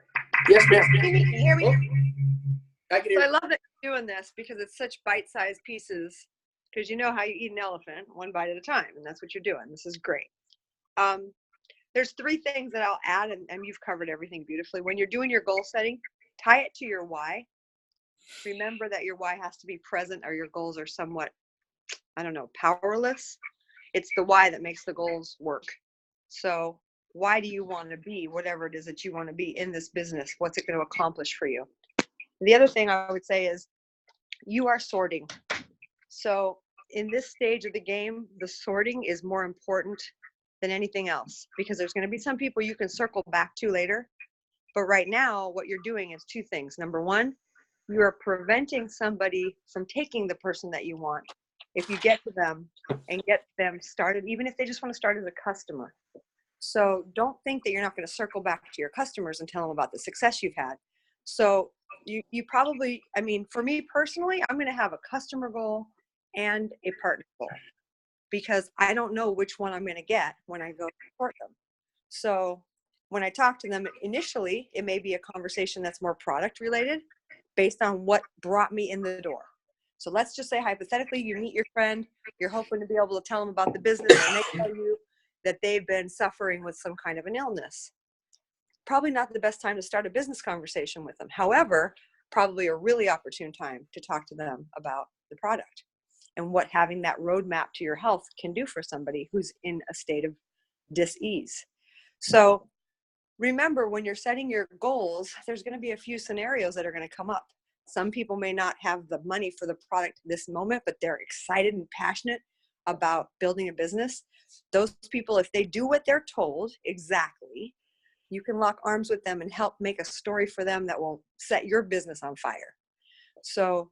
Yes, ma'am. Can you hear me? Oh, I can So hear I you. love that you're doing this because it's such bite-sized pieces. Because you know how you eat an elephant, one bite at a time, and that's what you're doing. This is great. There's 3 things that I'll add, and you've covered everything beautifully. When you're doing your goal setting, tie it to your why. Remember that your why has to be present, or your goals are somewhat, I don't know, powerless. It's the why that makes the goals work. So why do you want to be whatever it is that you want to be in this business? What's it going to accomplish for you? The other thing I would say is you are sorting. So in this stage of the game, the sorting is more important than anything else, because there's going to be some people you can circle back to later. But right now, what you're doing is 2 things. Number 1, you are preventing somebody from taking the person that you want if you get to them and get them started, even if they just want to start as a customer. So don't think that you're not going to circle back to your customers and tell them about the success you've had. So you probably, I mean, for me personally, I'm going to have a customer goal and a partner goal, because I don't know which one I'm going to get when I go support them. So when I talk to them initially, it may be a conversation that's more product related based on what brought me in the door. So let's just say hypothetically, you meet your friend, you're hoping to be able to tell them about the business, and they tell you that they've been suffering with some kind of an illness. Probably not the best time to start a business conversation with them. However, probably a really opportune time to talk to them about the product and what having that roadmap to your health can do for somebody who's in a state of dis-ease. So remember, when you're setting your goals, there's going to be a few scenarios that are going to come up. Some people may not have the money for the product this moment, but they're excited and passionate about building a business. Those people, if they do what they're told exactly, you can lock arms with them and help make a story for them that will set your business on fire. So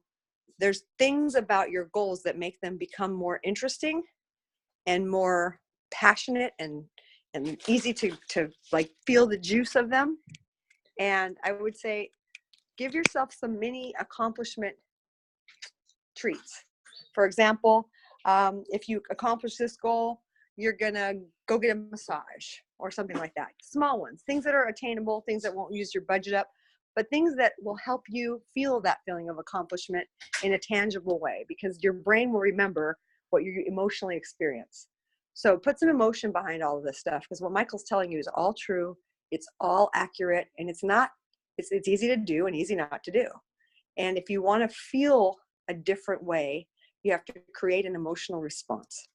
there's things about your goals that make them become more interesting and more passionate and easy to like feel the juice of them. And I would say, give yourself some mini accomplishment treats. For example, if you accomplish this goal, you're gonna go get a massage or something like that. Small ones, things that are attainable, things that won't use your budget up, but things that will help you feel that feeling of accomplishment in a tangible way, because your brain will remember what you emotionally experience. So put some emotion behind all of this stuff, because what Michael's telling you is all true. It's all accurate, and it's easy to do and easy not to do. And if you want to feel a different way, you have to create an emotional response.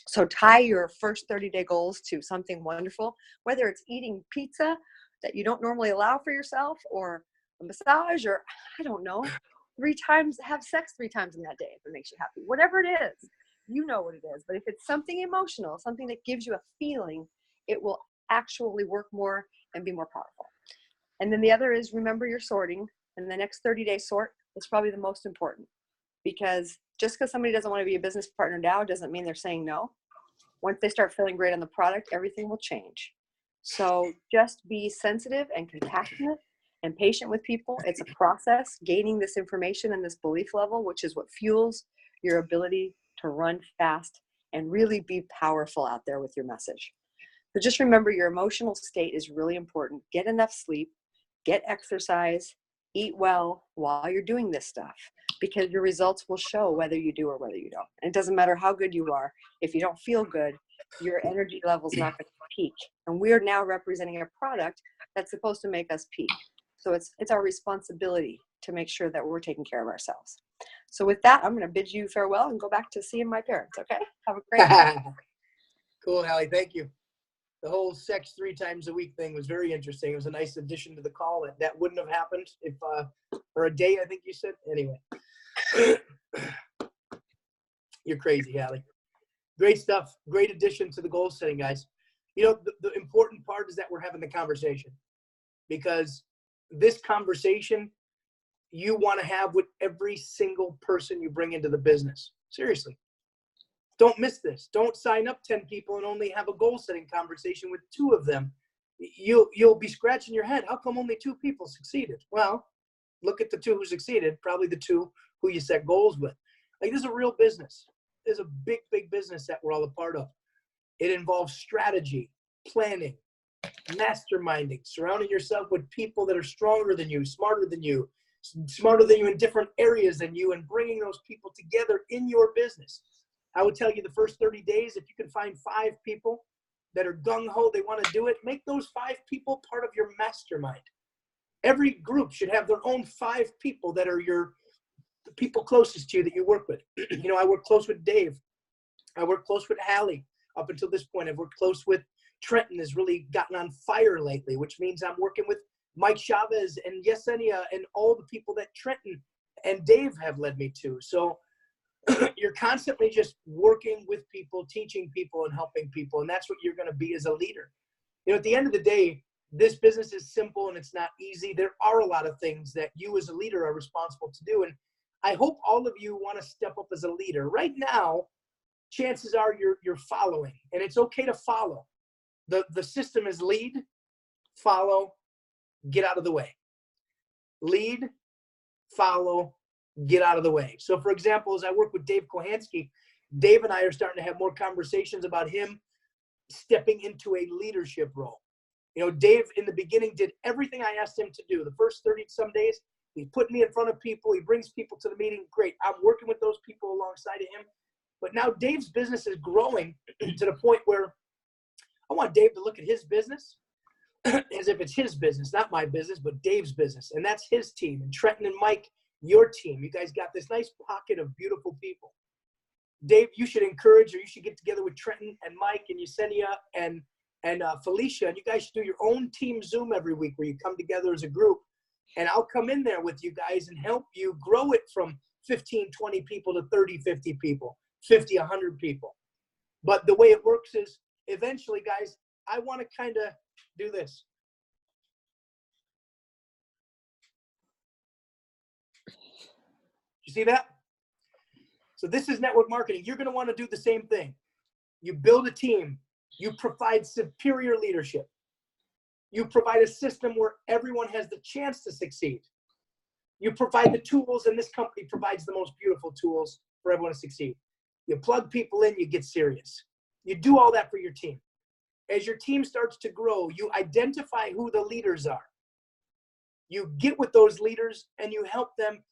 So tie your first 30-day goals to something wonderful, whether it's eating pizza that you don't normally allow for yourself, or a massage, or I don't know, have sex 3 times in that day if it makes you happy. Whatever it is, you know what it is. But if it's something emotional, something that gives you a feeling, it will actually work more and be more powerful. And then the other is, remember your sorting, and the next 30-day sort is probably the most important, because just because somebody doesn't want to be a business partner now doesn't mean they're saying no. Once they start feeling great on the product, everything will change. So just be sensitive and compassionate and patient with people. It's a process, gaining this information and this belief level, which is what fuels your ability to run fast and really be powerful out there with your message. So just remember, your emotional state is really important. Get enough sleep, get exercise, eat well while you're doing this stuff, because your results will show whether you do or whether you don't. And it doesn't matter how good you are. If you don't feel good, your energy level's not going to peak. And we're now representing a product that's supposed to make us peak. So it's our responsibility to make sure that we're taking care of ourselves. So with that, I'm going to bid you farewell and go back to seeing my parents, okay? Have a great night. Cool, Hallie. Thank you. The whole sex 3 times a week thing was very interesting. It was a nice addition to the call. That wouldn't have happened if, or a day, I think you said. Anyway, you're crazy, Allie. Great stuff. Great addition to the goal setting, guys. You know, the important part is that we're having the conversation, because this conversation you want to have with every single person you bring into the business. Seriously. Don't miss this. Don't sign up 10 people and only have a goal setting conversation with 2 of them. You'll be scratching your head. How come only 2 people succeeded? Well, look at the 2 who succeeded, probably the 2 who you set goals with. Like, this is a real business. There's a big, big business that we're all a part of. It involves strategy, planning, masterminding, surrounding yourself with people that are stronger than you, smarter than you in different areas than you, and bringing those people together in your business. I would tell you the first 30 days, if you can find 5 people that are gung-ho, they want to do it, make those 5 people part of your mastermind. Every group should have their own 5 people that are the people closest to you that you work with. You know, I work close with Dave. I work close with Hallie up until this point. I've worked close with Trenton, has really gotten on fire lately, which means I'm working with Mike Chavez and Yesenia and all the people that Trenton and Dave have led me to. So you're constantly just working with people, teaching people, and helping people. And that's what you're going to be as a leader. You know, at the end of the day, this business is simple and it's not easy. There are a lot of things that you as a leader are responsible to do. And I hope all of you want to step up as a leader. Right now, chances are you're following, and it's okay to follow. The system is lead, follow, get out of the way. Lead, follow, get out of the way. So, for example, as I work with Dave Kohansky, Dave and I are starting to have more conversations about him stepping into a leadership role. You know, Dave in the beginning did everything I asked him to do. The first 30 some days, he put me in front of people. He brings people to the meeting. Great. I'm working with those people alongside of him. But now Dave's business is growing to the point where I want Dave to look at his business as if it's his business, not my business, but Dave's business. And that's his team. And Trenton and Mike, your team. You guys got this nice pocket of beautiful people. Dave, you should encourage, or you should get together with Trenton and Mike and Yesenia and Felicia, and you guys should do your own team Zoom every week where you come together as a group. And I'll come in there with you guys and help you grow it from 15, 20 people to 30, 50 people, 50, 100 people. But the way it works is eventually, guys, I want to kind of do this. You see that? So this is network marketing. You're going to want to do the same thing. You build a team. You provide superior leadership. You provide a system where everyone has the chance to succeed. You provide the tools, and this company provides the most beautiful tools for everyone to succeed. You plug people in, you get serious. You do all that for your team. As your team starts to grow, you identify who the leaders are. You get with those leaders and you help them,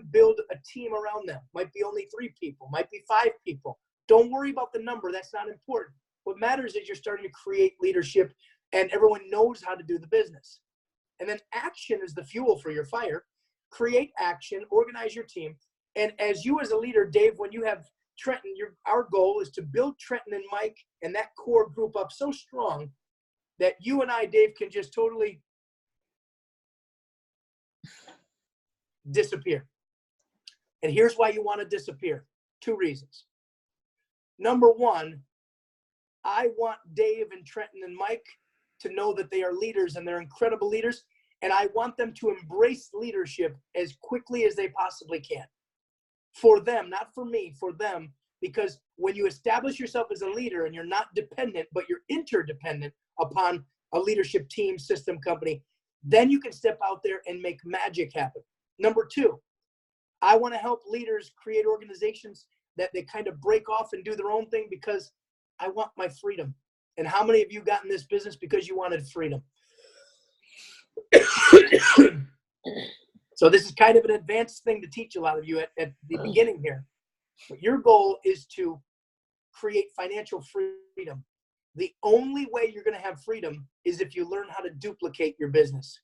build a team around them. Might be only 3 people, might be 5 people. Don't worry about the number. That's not important. What matters is you're starting to create leadership and everyone knows how to do the business. And then action is the fuel for your fire. Create action, organize your team. And as you as a leader, Dave, when you have Trenton, our goal is to build Trenton and Mike and that core group up so strong that you and I, Dave, can just totally disappear. And here's why you want to disappear. 2 reasons. Number 1, I want Dave and Trenton and Mike to know that they are leaders and they're incredible leaders. And I want them to embrace leadership as quickly as they possibly can. For them, not for me, for them. Because when you establish yourself as a leader and you're not dependent, but you're interdependent upon a leadership team, system, company, then you can step out there and make magic happen. Number 2, I want to help leaders create organizations that they kind of break off and do their own thing because I want my freedom. And how many of you got in this business because you wanted freedom? So this is kind of an advanced thing to teach a lot of you at the beginning here. But your goal is to create financial freedom. The only way you're going to have freedom is if you learn how to duplicate your business.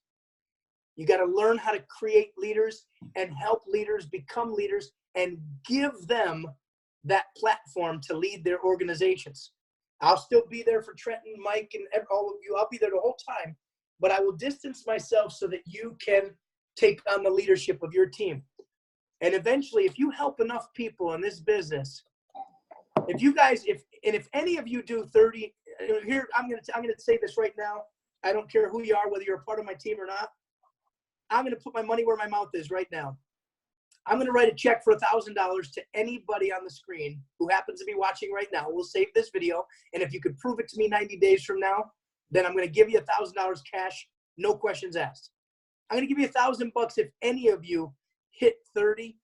You got to learn how to create leaders and help leaders become leaders and give them that platform to lead their organizations. I'll still be there for Trenton, Mike, and all of you. I'll be there the whole time, but I will distance myself so that you can take on the leadership of your team. And eventually, if you help enough people in this business, if you guys, if any of you do 30, here, I'm gonna say this right now. I don't care who you are, whether you're a part of my team or not. I'm gonna put my money where my mouth is right now. I'm gonna write a check for $1,000 to anybody on the screen who happens to be watching right now. We'll save this video, and if you could prove it to me 90 days from now, then I'm gonna give you $1,000 cash, no questions asked. I'm gonna give you $1,000 if any of you hit 30,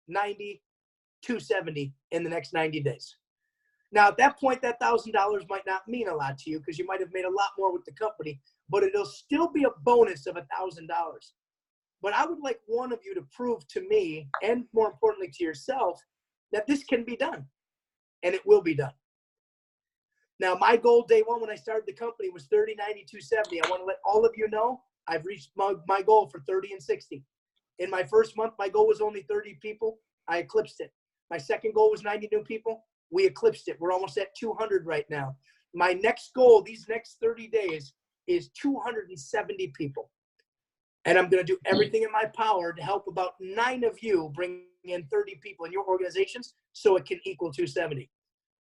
90, 270 in the next 90 days. Now, at that point, that $1,000 might not mean a lot to you because you might have made a lot more with the company, but it'll still be a bonus of $1,000. But I would like one of you to prove to me, and more importantly to yourself, that this can be done, and it will be done. Now, my goal day one when I started the company was 30, 90, 270. I want to let all of you know I've reached my goal for 30 and 60. In my first month, my goal was only 30 people. I eclipsed it. My second goal was 90 new people. We eclipsed it. We're almost at 200 right now. My next goal, these next 30 days, is 270 people. And I'm going to do everything in my power to help about 9 of you bring in 30 people in your organizations so it can equal 270.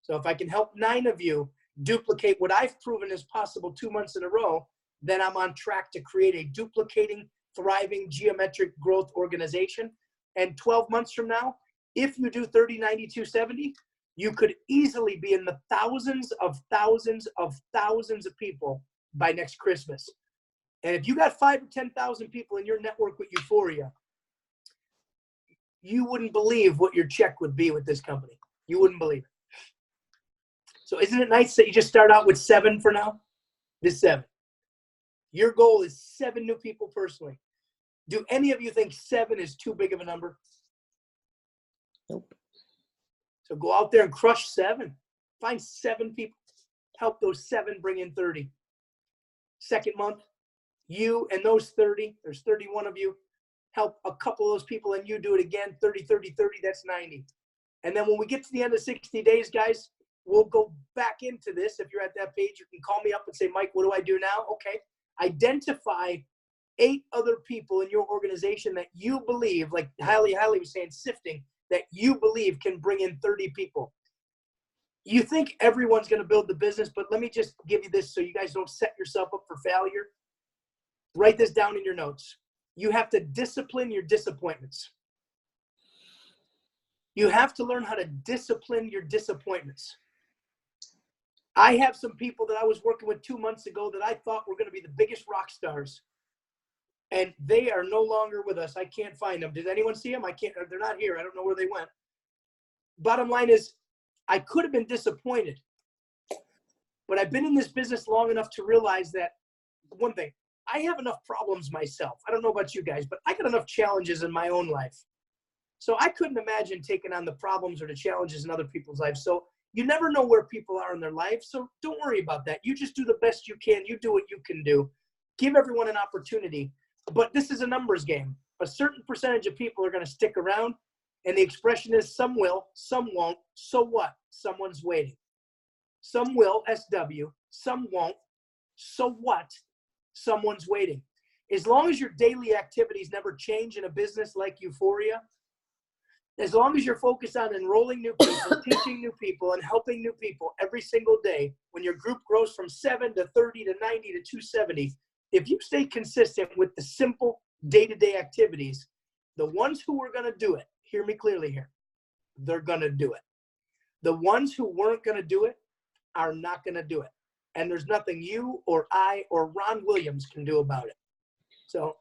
So if I can help 9 of you duplicate what I've proven is possible 2 months in a row, then I'm on track to create a duplicating, thriving, geometric growth organization. And 12 months from now, if you do 30, 90, 270, you could easily be in the thousands of thousands of people by next Christmas. And if you got 5,000 or 10,000 people in your network with Üforia, you wouldn't believe what your check would be with this company. You wouldn't believe it. So isn't it nice that you just start out with 7 for now? This 7. Your goal is 7 new people personally. Do any of you think 7 is too big of a number? Nope. So go out there and crush 7. Find 7 people. Help those 7 bring in 30. Second month, you and those 30, there's 31 of you, help a couple of those people and you do it again, 30, 30, 30, that's 90. And then when we get to the end of 60 days, guys, we'll go back into this. If you're at that page, you can call me up and say, Mike, what do I do now? Okay. Identify 8 other people in your organization that you believe, like Hailey was saying, sifting, that you believe can bring in 30 people. You think everyone's going to build the business, but let me just give you this so you guys don't set yourself up for failure. Write this down in your notes. You have to discipline your disappointments. You have to learn how to discipline your disappointments. I have some people that I was working with 2 months ago that I thought were going to be the biggest rock stars. And they are no longer with us. I can't find them. Did anyone see them? I can't. They're not here. I don't know where they went. Bottom line is, I could have been disappointed. But I've been in this business long enough to realize that, one thing, I have enough problems myself. I don't know about you guys, but I got enough challenges in my own life. So I couldn't imagine taking on the problems or the challenges in other people's lives. So you never know where people are in their life. So don't worry about that. You just do the best you can. You do what you can do. Give everyone an opportunity. But this is a numbers game. A certain percentage of people are going to stick around. And the expression is some will, some won't. So what? Someone's waiting. Some will, SW. Some won't. So what? Someone's waiting. As long as your daily activities never change in a business like Üforia, as long as you're focused on enrolling new people, teaching new people, and helping new people every single day, when your group grows from 7 to 30 to 90 to 270, if you stay consistent with the simple day-to-day activities, the ones who are going to do it, hear me clearly here, they're going to do it. The ones who weren't going to do it are not going to do it. And there's nothing you or I or Ron Williams can do about it. So,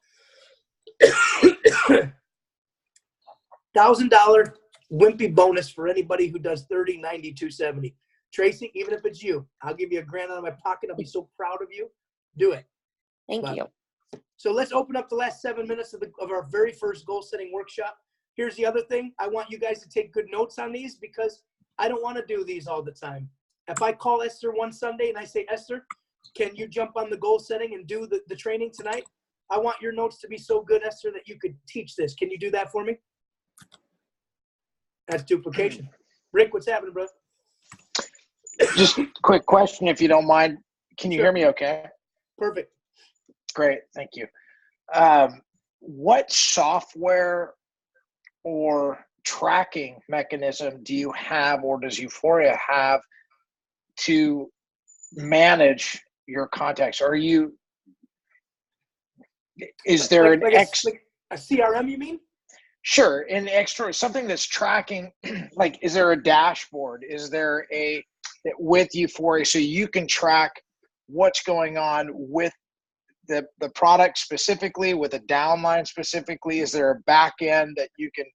$1,000 wimpy bonus for anybody who does 30, 90, 270. Tracy, even if it's you, I'll give you $1,000 out of my pocket. I'll be so proud of you. Do it. Thank you. So let's open up the last 7 minutes of our very first goal setting workshop. Here's the other thing. I want you guys to take good notes on these because I don't want to do these all the time. If I call Esther one Sunday and I say, Esther, can you jump on the goal setting and do the training tonight? I want your notes to be so good, Esther, that you could teach this. Can you do that for me? That's duplication. Rick, what's happening, brother? Just a quick question, if you don't mind. Can you Sure. hear me okay? Perfect. Great. Thank you. What software or tracking mechanism do you have, or does Üforia have, to manage your contacts? Is there like a CRM, you mean? Sure, an extra, something that's tracking, like, is there a dashboard? Is there with Üforia, so you can track what's going on with the product specifically, with a downline specifically? Is there a back end that you can?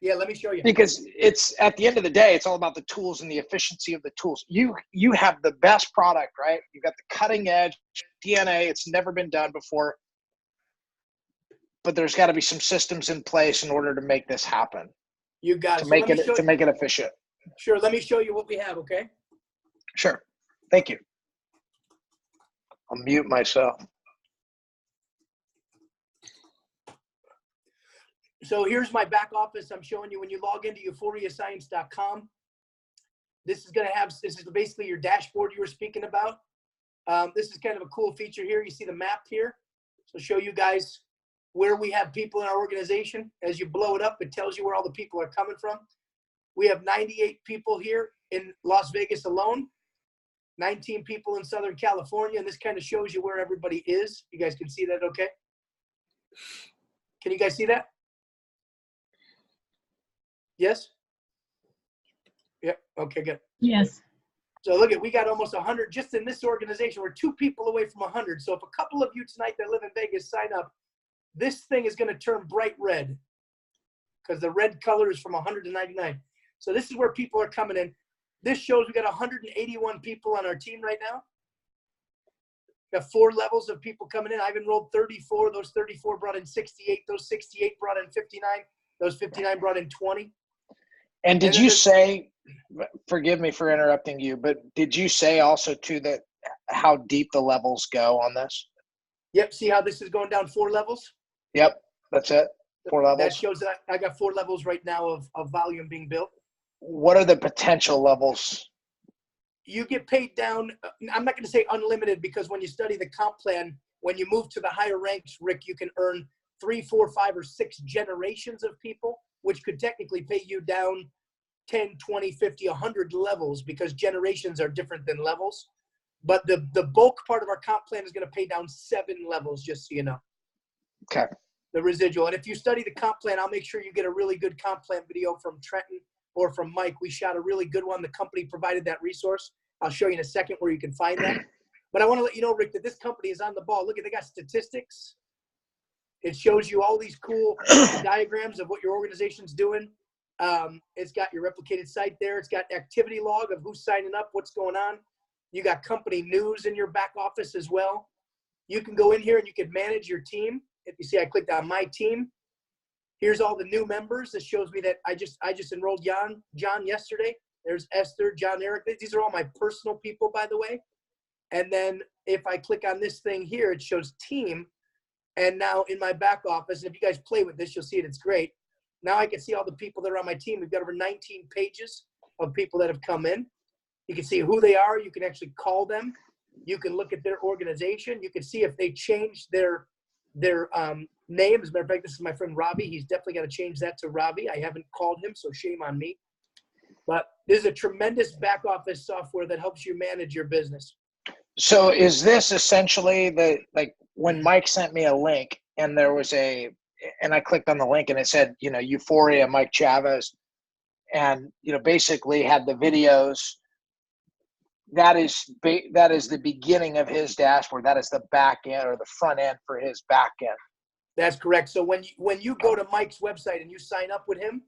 Yeah, let me show you. Because it's, at the end of the day, it's all about the tools and the efficiency of the tools. You have the best product, right? You've got the cutting edge DNA. It's never been done before. But there's got to be some systems in place in order to make this happen. You got it. To make it efficient. Sure. Let me show you what we have. Okay. Sure. Thank you. I'll mute myself. So here's my back office. I'm showing you when you log into euphoriascience.com. This is basically your dashboard you were speaking about. This is kind of a cool feature here. You see the map here. So show you guys where we have people in our organization. As you blow it up, it tells you where all the people are coming from. We have 98 people here in Las Vegas alone, 19 people in Southern California, and this kind of shows you where everybody is. You guys can see that okay? Can you guys see that? Yes? Yep, okay, good. Yes. So look we got almost 100 just in this organization. We're 2 people away from 100. So if a couple of you tonight that live in Vegas sign up, this thing is going to turn bright red because the red color is from 100 to 99. So this is where people are coming in. This shows we got 181 people on our team right now. We got 4 levels of people coming in. I've enrolled 34. Those 34 brought in 68. Those 68 brought in 59. Those 59 brought in 20. And did you say, forgive me for interrupting you, but did you say also too that how deep the levels go on this? Yep. See how this is going down 4 levels? Yep. That's it. 4 levels. That shows that I got 4 levels right now of volume being built. What are the potential levels? You get paid down. I'm not going to say unlimited, because when you study the comp plan, when you move to the higher ranks, Rick, you can earn 3, 4, 5, or 6 generations of people, which could technically pay you down 10, 20, 50, 100 levels, because generations are different than levels. But the bulk part of our comp plan is going to pay down 7 levels, just so you know. Okay. The residual. And if you study the comp plan, I'll make sure you get a really good comp plan video from Trenton or from Mike. We shot a really good one. The company provided that resource. I'll show you in a second where you can find that. But I want to let you know, Rick, that this company is on the ball. Look, they got statistics. It shows you all these cool diagrams of what your organization's doing. It's got your replicated site there. It's got activity log of who's signing up, what's going on. You got company news in your back office as well. You can go in here and you can manage your team. If you see, I clicked on my team. Here's all the new members. This shows me that I just enrolled John yesterday. There's Esther, John, Eric. These are all my personal people, by the way. And then if I click on this thing here, it shows team. And now in my back office, and if you guys play with this, you'll see it. It's great. Now I can see all the people that are on my team. We've got over 19 pages of people that have come in. You can see who they are. You can actually call them. You can look at their organization. You can see if they changed their name. As a matter of fact, this is my friend Robbie. He's definitely got to change that to Robbie. I haven't called him, so shame on me. But this is a tremendous back office software that helps you manage your business. So is this essentially like when Mike sent me a link and and I clicked on the link and it said, Üforia, Mike Chavez, and, basically had the videos. That is the beginning of his dashboard. That is the back end or the front end for his back end. That's correct. So when you go to Mike's website and you sign up with him,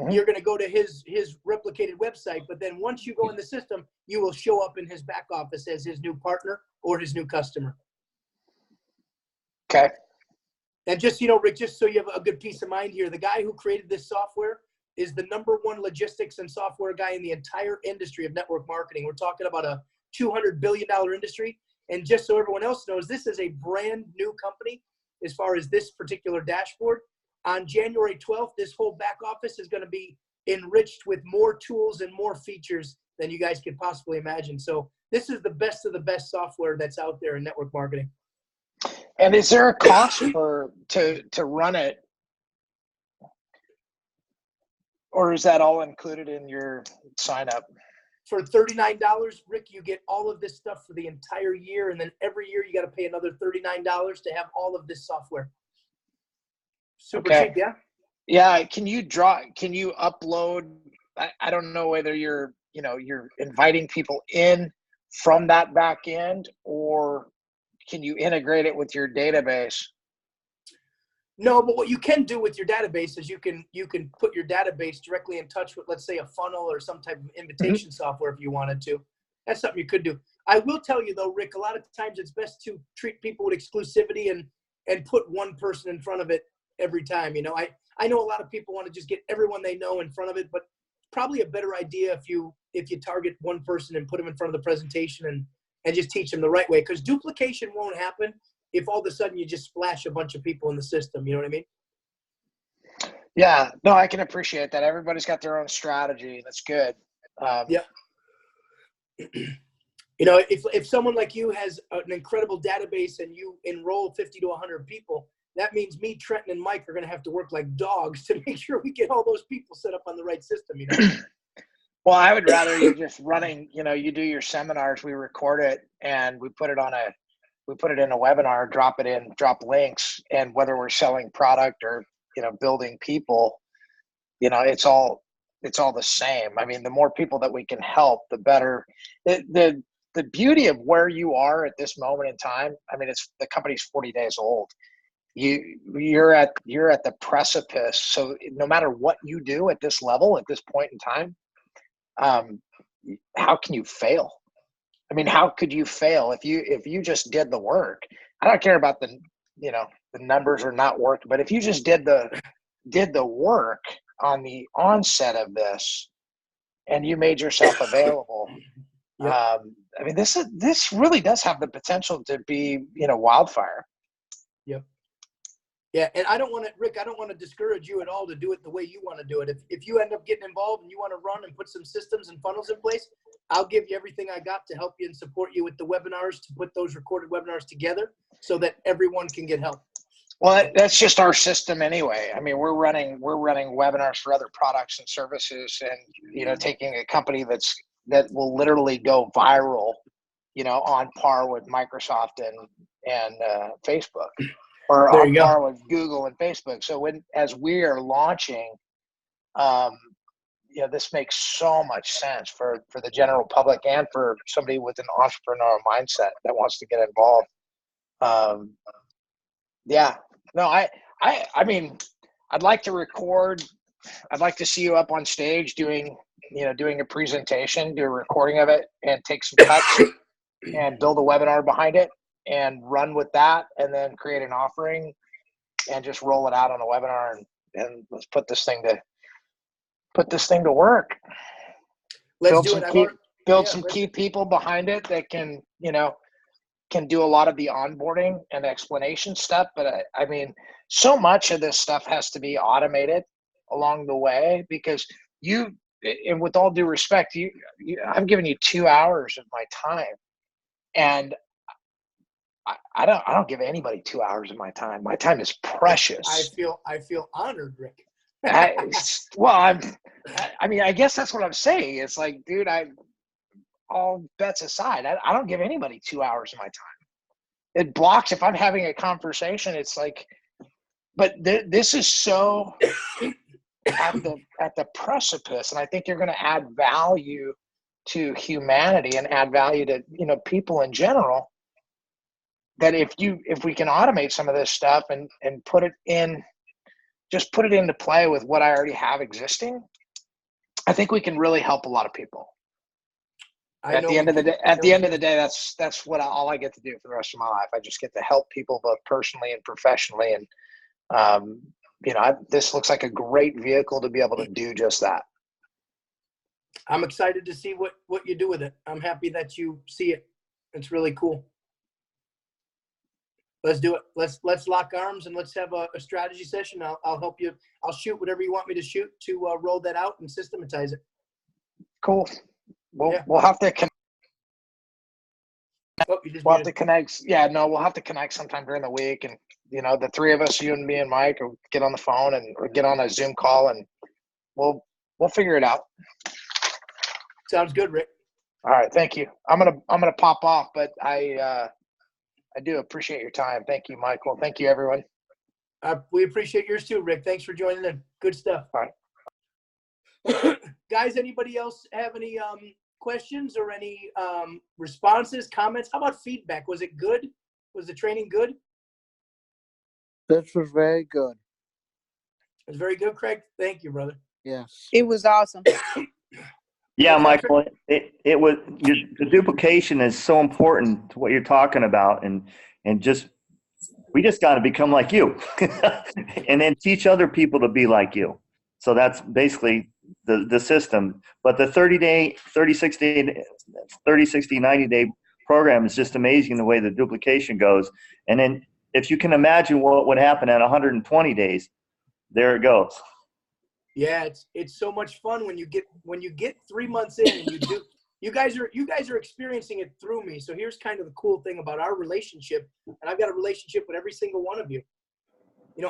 you're going to go to his replicated website. But then once you go in the system, you will show up in his back office as his new partner or his new customer. Okay. And just, Rick, just so you have a good peace of mind here, the guy who created this software is the #1 logistics and software guy in the entire industry of network marketing. We're talking about a $200 billion industry. And just so everyone else knows, this is a brand new company as far as this particular dashboard. On January 12th, this whole back office is going to be enriched with more tools and more features than you guys could possibly imagine. So this is the best of the best software that's out there in network marketing. And is there a cost to run it, or is that all included in your sign up? For $39, Rick, you get all of this stuff for the entire year, and then every year you got to pay another $39 to have all of this software. Super cheap, yeah. Yeah. Can you upload? I don't know whether you're inviting people in from that back end, or can you integrate it with your database? No, but what you can do with your database is you can put your database directly in touch with, let's say, a funnel or some type of invitation software if you wanted to. That's something you could do. I will tell you though, Rick, a lot of times it's best to treat people with exclusivity and put one person in front of it every time. I know a lot of people want to just get everyone they know in front of it, but probably a better idea if you target one person and put them in front of the presentation and just teach them the right way, because duplication won't happen if all of a sudden you just splash a bunch of people in the system. You know what I mean? Yeah, no, I can appreciate that. Everybody's got their own strategy. That's good. Yeah. If someone like you has an incredible database and you enroll 50 to 100 people, that means me, Trenton, and Mike are going to have to work like dogs to make sure we get all those people set up on the right system. Well, I would rather you just running, you do your seminars, we record it and we put it in a webinar, drop links, and whether we're selling product or, building people, it's all the same. I mean, the more people that we can help, the better. The beauty of where you are at this moment in time, I mean, the company's 40 days old. You're at the precipice. So no matter what you do at this level, at this point in time, how can you fail? I mean, how could you fail if you just did the work? I don't care about the numbers or not work, but if you just did the work on the onset of this and you made yourself available, Yep. I mean, this really does have the potential to be, wildfire. Yep. Yeah, and I don't want to discourage you at all to do it the way you want to do it. If you end up getting involved and you want to run and put some systems and funnels in place, I'll give you everything I got to help you and support you with the webinars, to put those recorded webinars together so that everyone can get help. Well, that's just our system anyway. I mean, we're running webinars for other products and services, and taking a company that will literally go viral, on par with Microsoft and Facebook, or on par with Google and Facebook. So as we are launching, this makes so much sense for the general public and for somebody with an entrepreneurial mindset that wants to get involved. Yeah, no, I mean, I'd like to record. I'd like to see you up on stage doing a presentation, do a recording of it, and take some cuts and build a webinar behind it and run with that, and then create an offering and just roll it out on a webinar, and let's put this thing to work. Let's do it. Build some key people behind it that can do a lot of the onboarding and explanation stuff. But I mean, so much of this stuff has to be automated along the way, because and with all due respect, I'm giving you 2 hours of my time, and I don't give anybody 2 hours of my time. My time is precious. I feel honored, Rick. I mean, I guess that's what I'm saying. It's like, dude, all bets aside, I don't give anybody 2 hours of my time. It blocks if I'm having a conversation. It's like, but this is so at the precipice, and I think you're going to add value to humanity and add value to people in general. That if we can automate some of this stuff and put it into play with what I already have existing, I think we can really help a lot of people. At the end of the day, that's what all I get to do for the rest of my life. I just get to help people both personally and professionally, and this looks like a great vehicle to be able to do just that. I'm excited to see what you do with it. I'm happy that you see it. It's really cool. Let's do it. Let's lock arms and let's have a strategy session. I'll help you. I'll shoot whatever you want me to shoot to roll that out and systematize it. Cool. Yeah. We'll have to connect. Oh, you just We'll have muted. to connect. Yeah, no, we'll have to connect sometime during the week, and the three of us, you and me and Mike, will get on the phone or get on a Zoom call, and we'll figure it out. Sounds good, Rick. All right, thank you. I'm gonna pop off, but I do appreciate your time. Thank you, Michael. Thank you, everyone. We appreciate yours too, Rick. Thanks for joining in. Good stuff. All right. Guys, anybody else have any questions or any responses, comments? How about feedback? Was it good? Was the training good? This was very good. It was very good, Craig. Thank you, brother. Yes. It was awesome. Yeah, Michael, it was the duplication is so important to what you're talking about, and we just got to become like you, and then teach other people to be like you. So that's basically the system. But the 30-day, 30-60, 90-day program is just amazing the way the duplication goes. And then if you can imagine what would happen at 120 days, there it goes. Yeah, it's so much fun when you get 3 months in and you guys are experiencing it through me. So here's kind of the cool thing about our relationship, and I've got a relationship with every single one of you.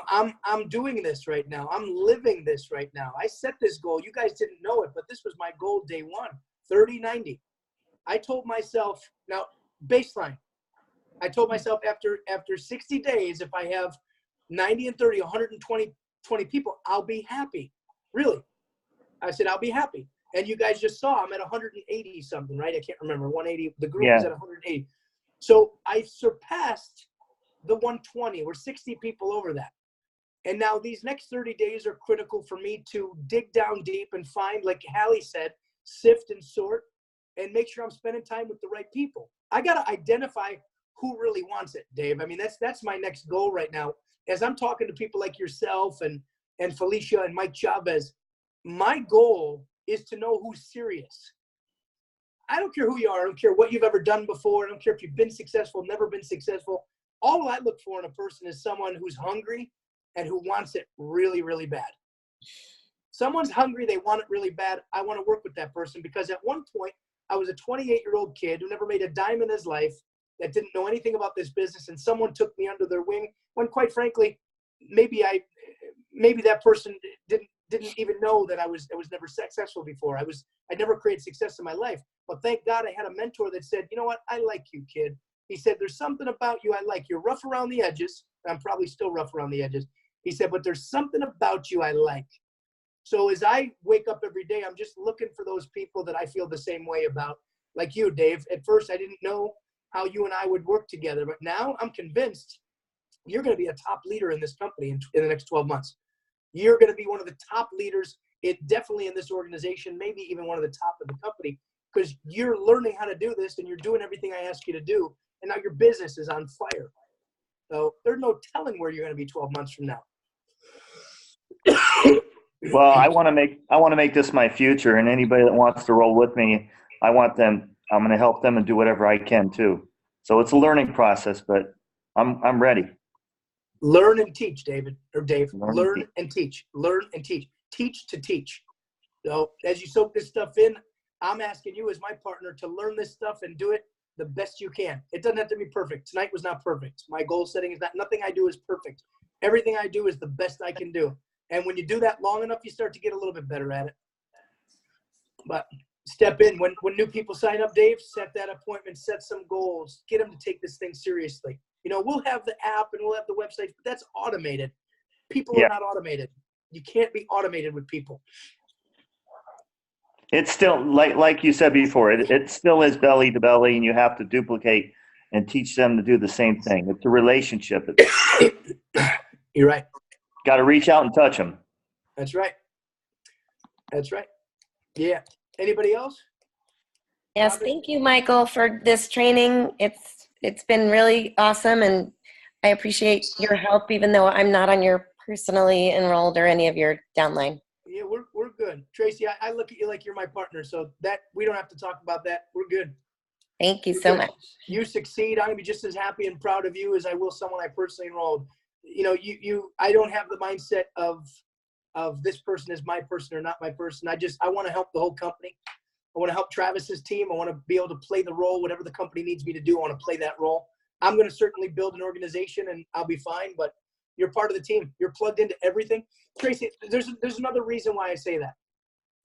I'm doing this right now. I'm living this right now. I set this goal. You guys didn't know it, but this was my goal day one, 30-90. I told myself, now baseline, I told myself after 60 days, if I have 90 and 30, 120 people, I'll be happy. Really. I said, I'll be happy. And you guys just saw I'm at 180 something, right? I can't remember. 180. The group is at 180. So I surpassed the 120. We're 60 people over that. And now these next 30 days are critical for me to dig down deep and find, like Hallie said, sift and sort and make sure I'm spending time with the right people. I got to identify who really wants it, Dave. I mean, that's my next goal right now. As I'm talking to people like yourself and Felicia and Mike Chavez, my goal is to know who's serious. I don't care who you are. I don't care what you've ever done before. I don't care if you've been successful, never been successful. All I look for in a person is someone who's hungry and who wants it really, really bad. Someone's hungry, they want it really bad. I want to work with that person because at one point, I was a 28-year-old kid who never made a dime in his life, that didn't know anything about this business, and someone took me under their wing when, quite frankly, maybe that person didn't even know that I was never successful before. I never created success in my life. But thank God I had a mentor that said, you know what, I like you, kid. He said, there's something about you I like. You're rough around the edges. I'm probably still rough around the edges. He said, but there's something about you I like. So as I wake up every day, I'm just looking for those people that I feel the same way about, like you, Dave. At first, I didn't know how you and I would work together, but now I'm convinced you're going to be a top leader in this company in the next 12 months. You're going to be one of the top leaders, definitely in this organization, maybe even one of the top of the company, because you're learning how to do this and you're doing everything I ask you to do, and now your business is on fire. So there's no telling where you're going to be 12 months from now. Well, I want to make this my future, and anybody that wants to roll with me, I'm going to help them and do whatever I can too. So it's a learning process, but I'm ready. Learn and teach, David or Dave. Learn and teach. Learn and teach. Teach to teach. So as you soak this stuff in, I'm asking you as my partner to learn this stuff and do it the best you can. It doesn't have to be perfect. Tonight was not perfect. My goal setting is nothing I do is perfect. Everything I do is the best I can do. And when you do that long enough, you start to get a little bit better at it. But step in. When new people sign up, Dave, set that appointment, set some goals, get them to take this thing seriously. We'll have the app and we'll have the website, but that's automated. People are not automated. You can't be automated with people. It's still, like you said before, it still is belly to belly, and you have to duplicate and teach them to do the same thing. It's a relationship. You're right. Got to reach out and touch them. That's right. That's right. Yeah. Anybody else? Yes, thank you, Michael, for this training. It's been really awesome, and I appreciate your help, even though I'm not on your personally enrolled or any of your downline. Yeah, we're good. Tracy, I look at you like you're my partner, so that we don't have to talk about that. We're good. Thank you so much. You succeed. I'm gonna be just as happy and proud of you as I will someone I personally enrolled. You know, I don't have the mindset of this person is my person or not my person. I want to help the whole company. I want to help Travis's team. I want to be able to play the role, whatever the company needs me to do. I want to play that role. I'm going to certainly build an organization and I'll be fine, but you're part of the team. You're plugged into everything. Tracy, there's another reason why I say that.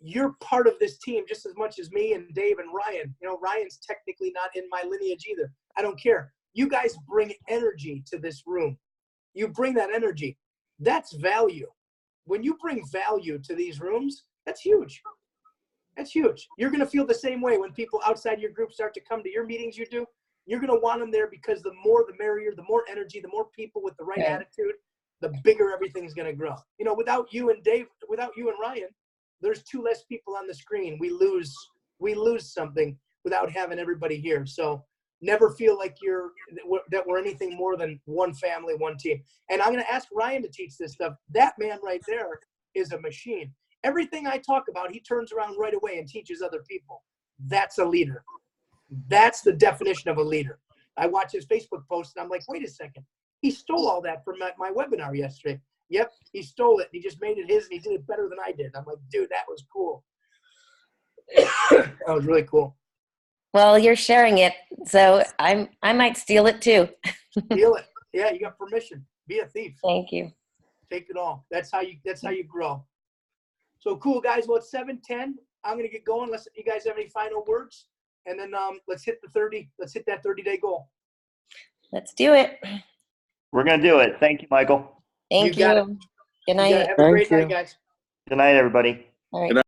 You're part of this team just as much as me and Dave and Ryan. You know, Ryan's technically not in my lineage either. I don't care. You guys bring energy to this room. You bring that energy. That's value. When you bring value to these rooms, that's huge. That's huge. You're going to feel the same way when people outside your group start to come to your meetings you do. You're going to want them there because the more the merrier, the more energy, the more people with the right attitude, the bigger everything's going to grow. You know, without you and Dave, without you and Ryan, there's 2 less people on the screen. We lose something without having everybody here. So never feel like that we're anything more than one family, one team. And I'm going to ask Ryan to teach this stuff. That man right there is a machine. Everything I talk about, he turns around right away and teaches other people. That's a leader. That's the definition of a leader. I watch his Facebook post and I'm like, wait a second. He stole all that from my webinar yesterday. Yep, he stole it. He just made it his and he did it better than I did. I'm like, dude, that was cool. That was really cool. Well, you're sharing it, so I might steal it too. Steal it. Yeah, you got permission. Be a thief. Thank you. Take it all. That's how you grow. So cool, guys. Well, it's 7:10. I'm gonna get going. Unless you guys have any final words, and then let's hit the 30. Let's hit that 30-day goal. Let's do it. We're going to do it. Thank you, Michael. Thank You got you. Good night. Have a great night, guys. Good night, everybody. All right.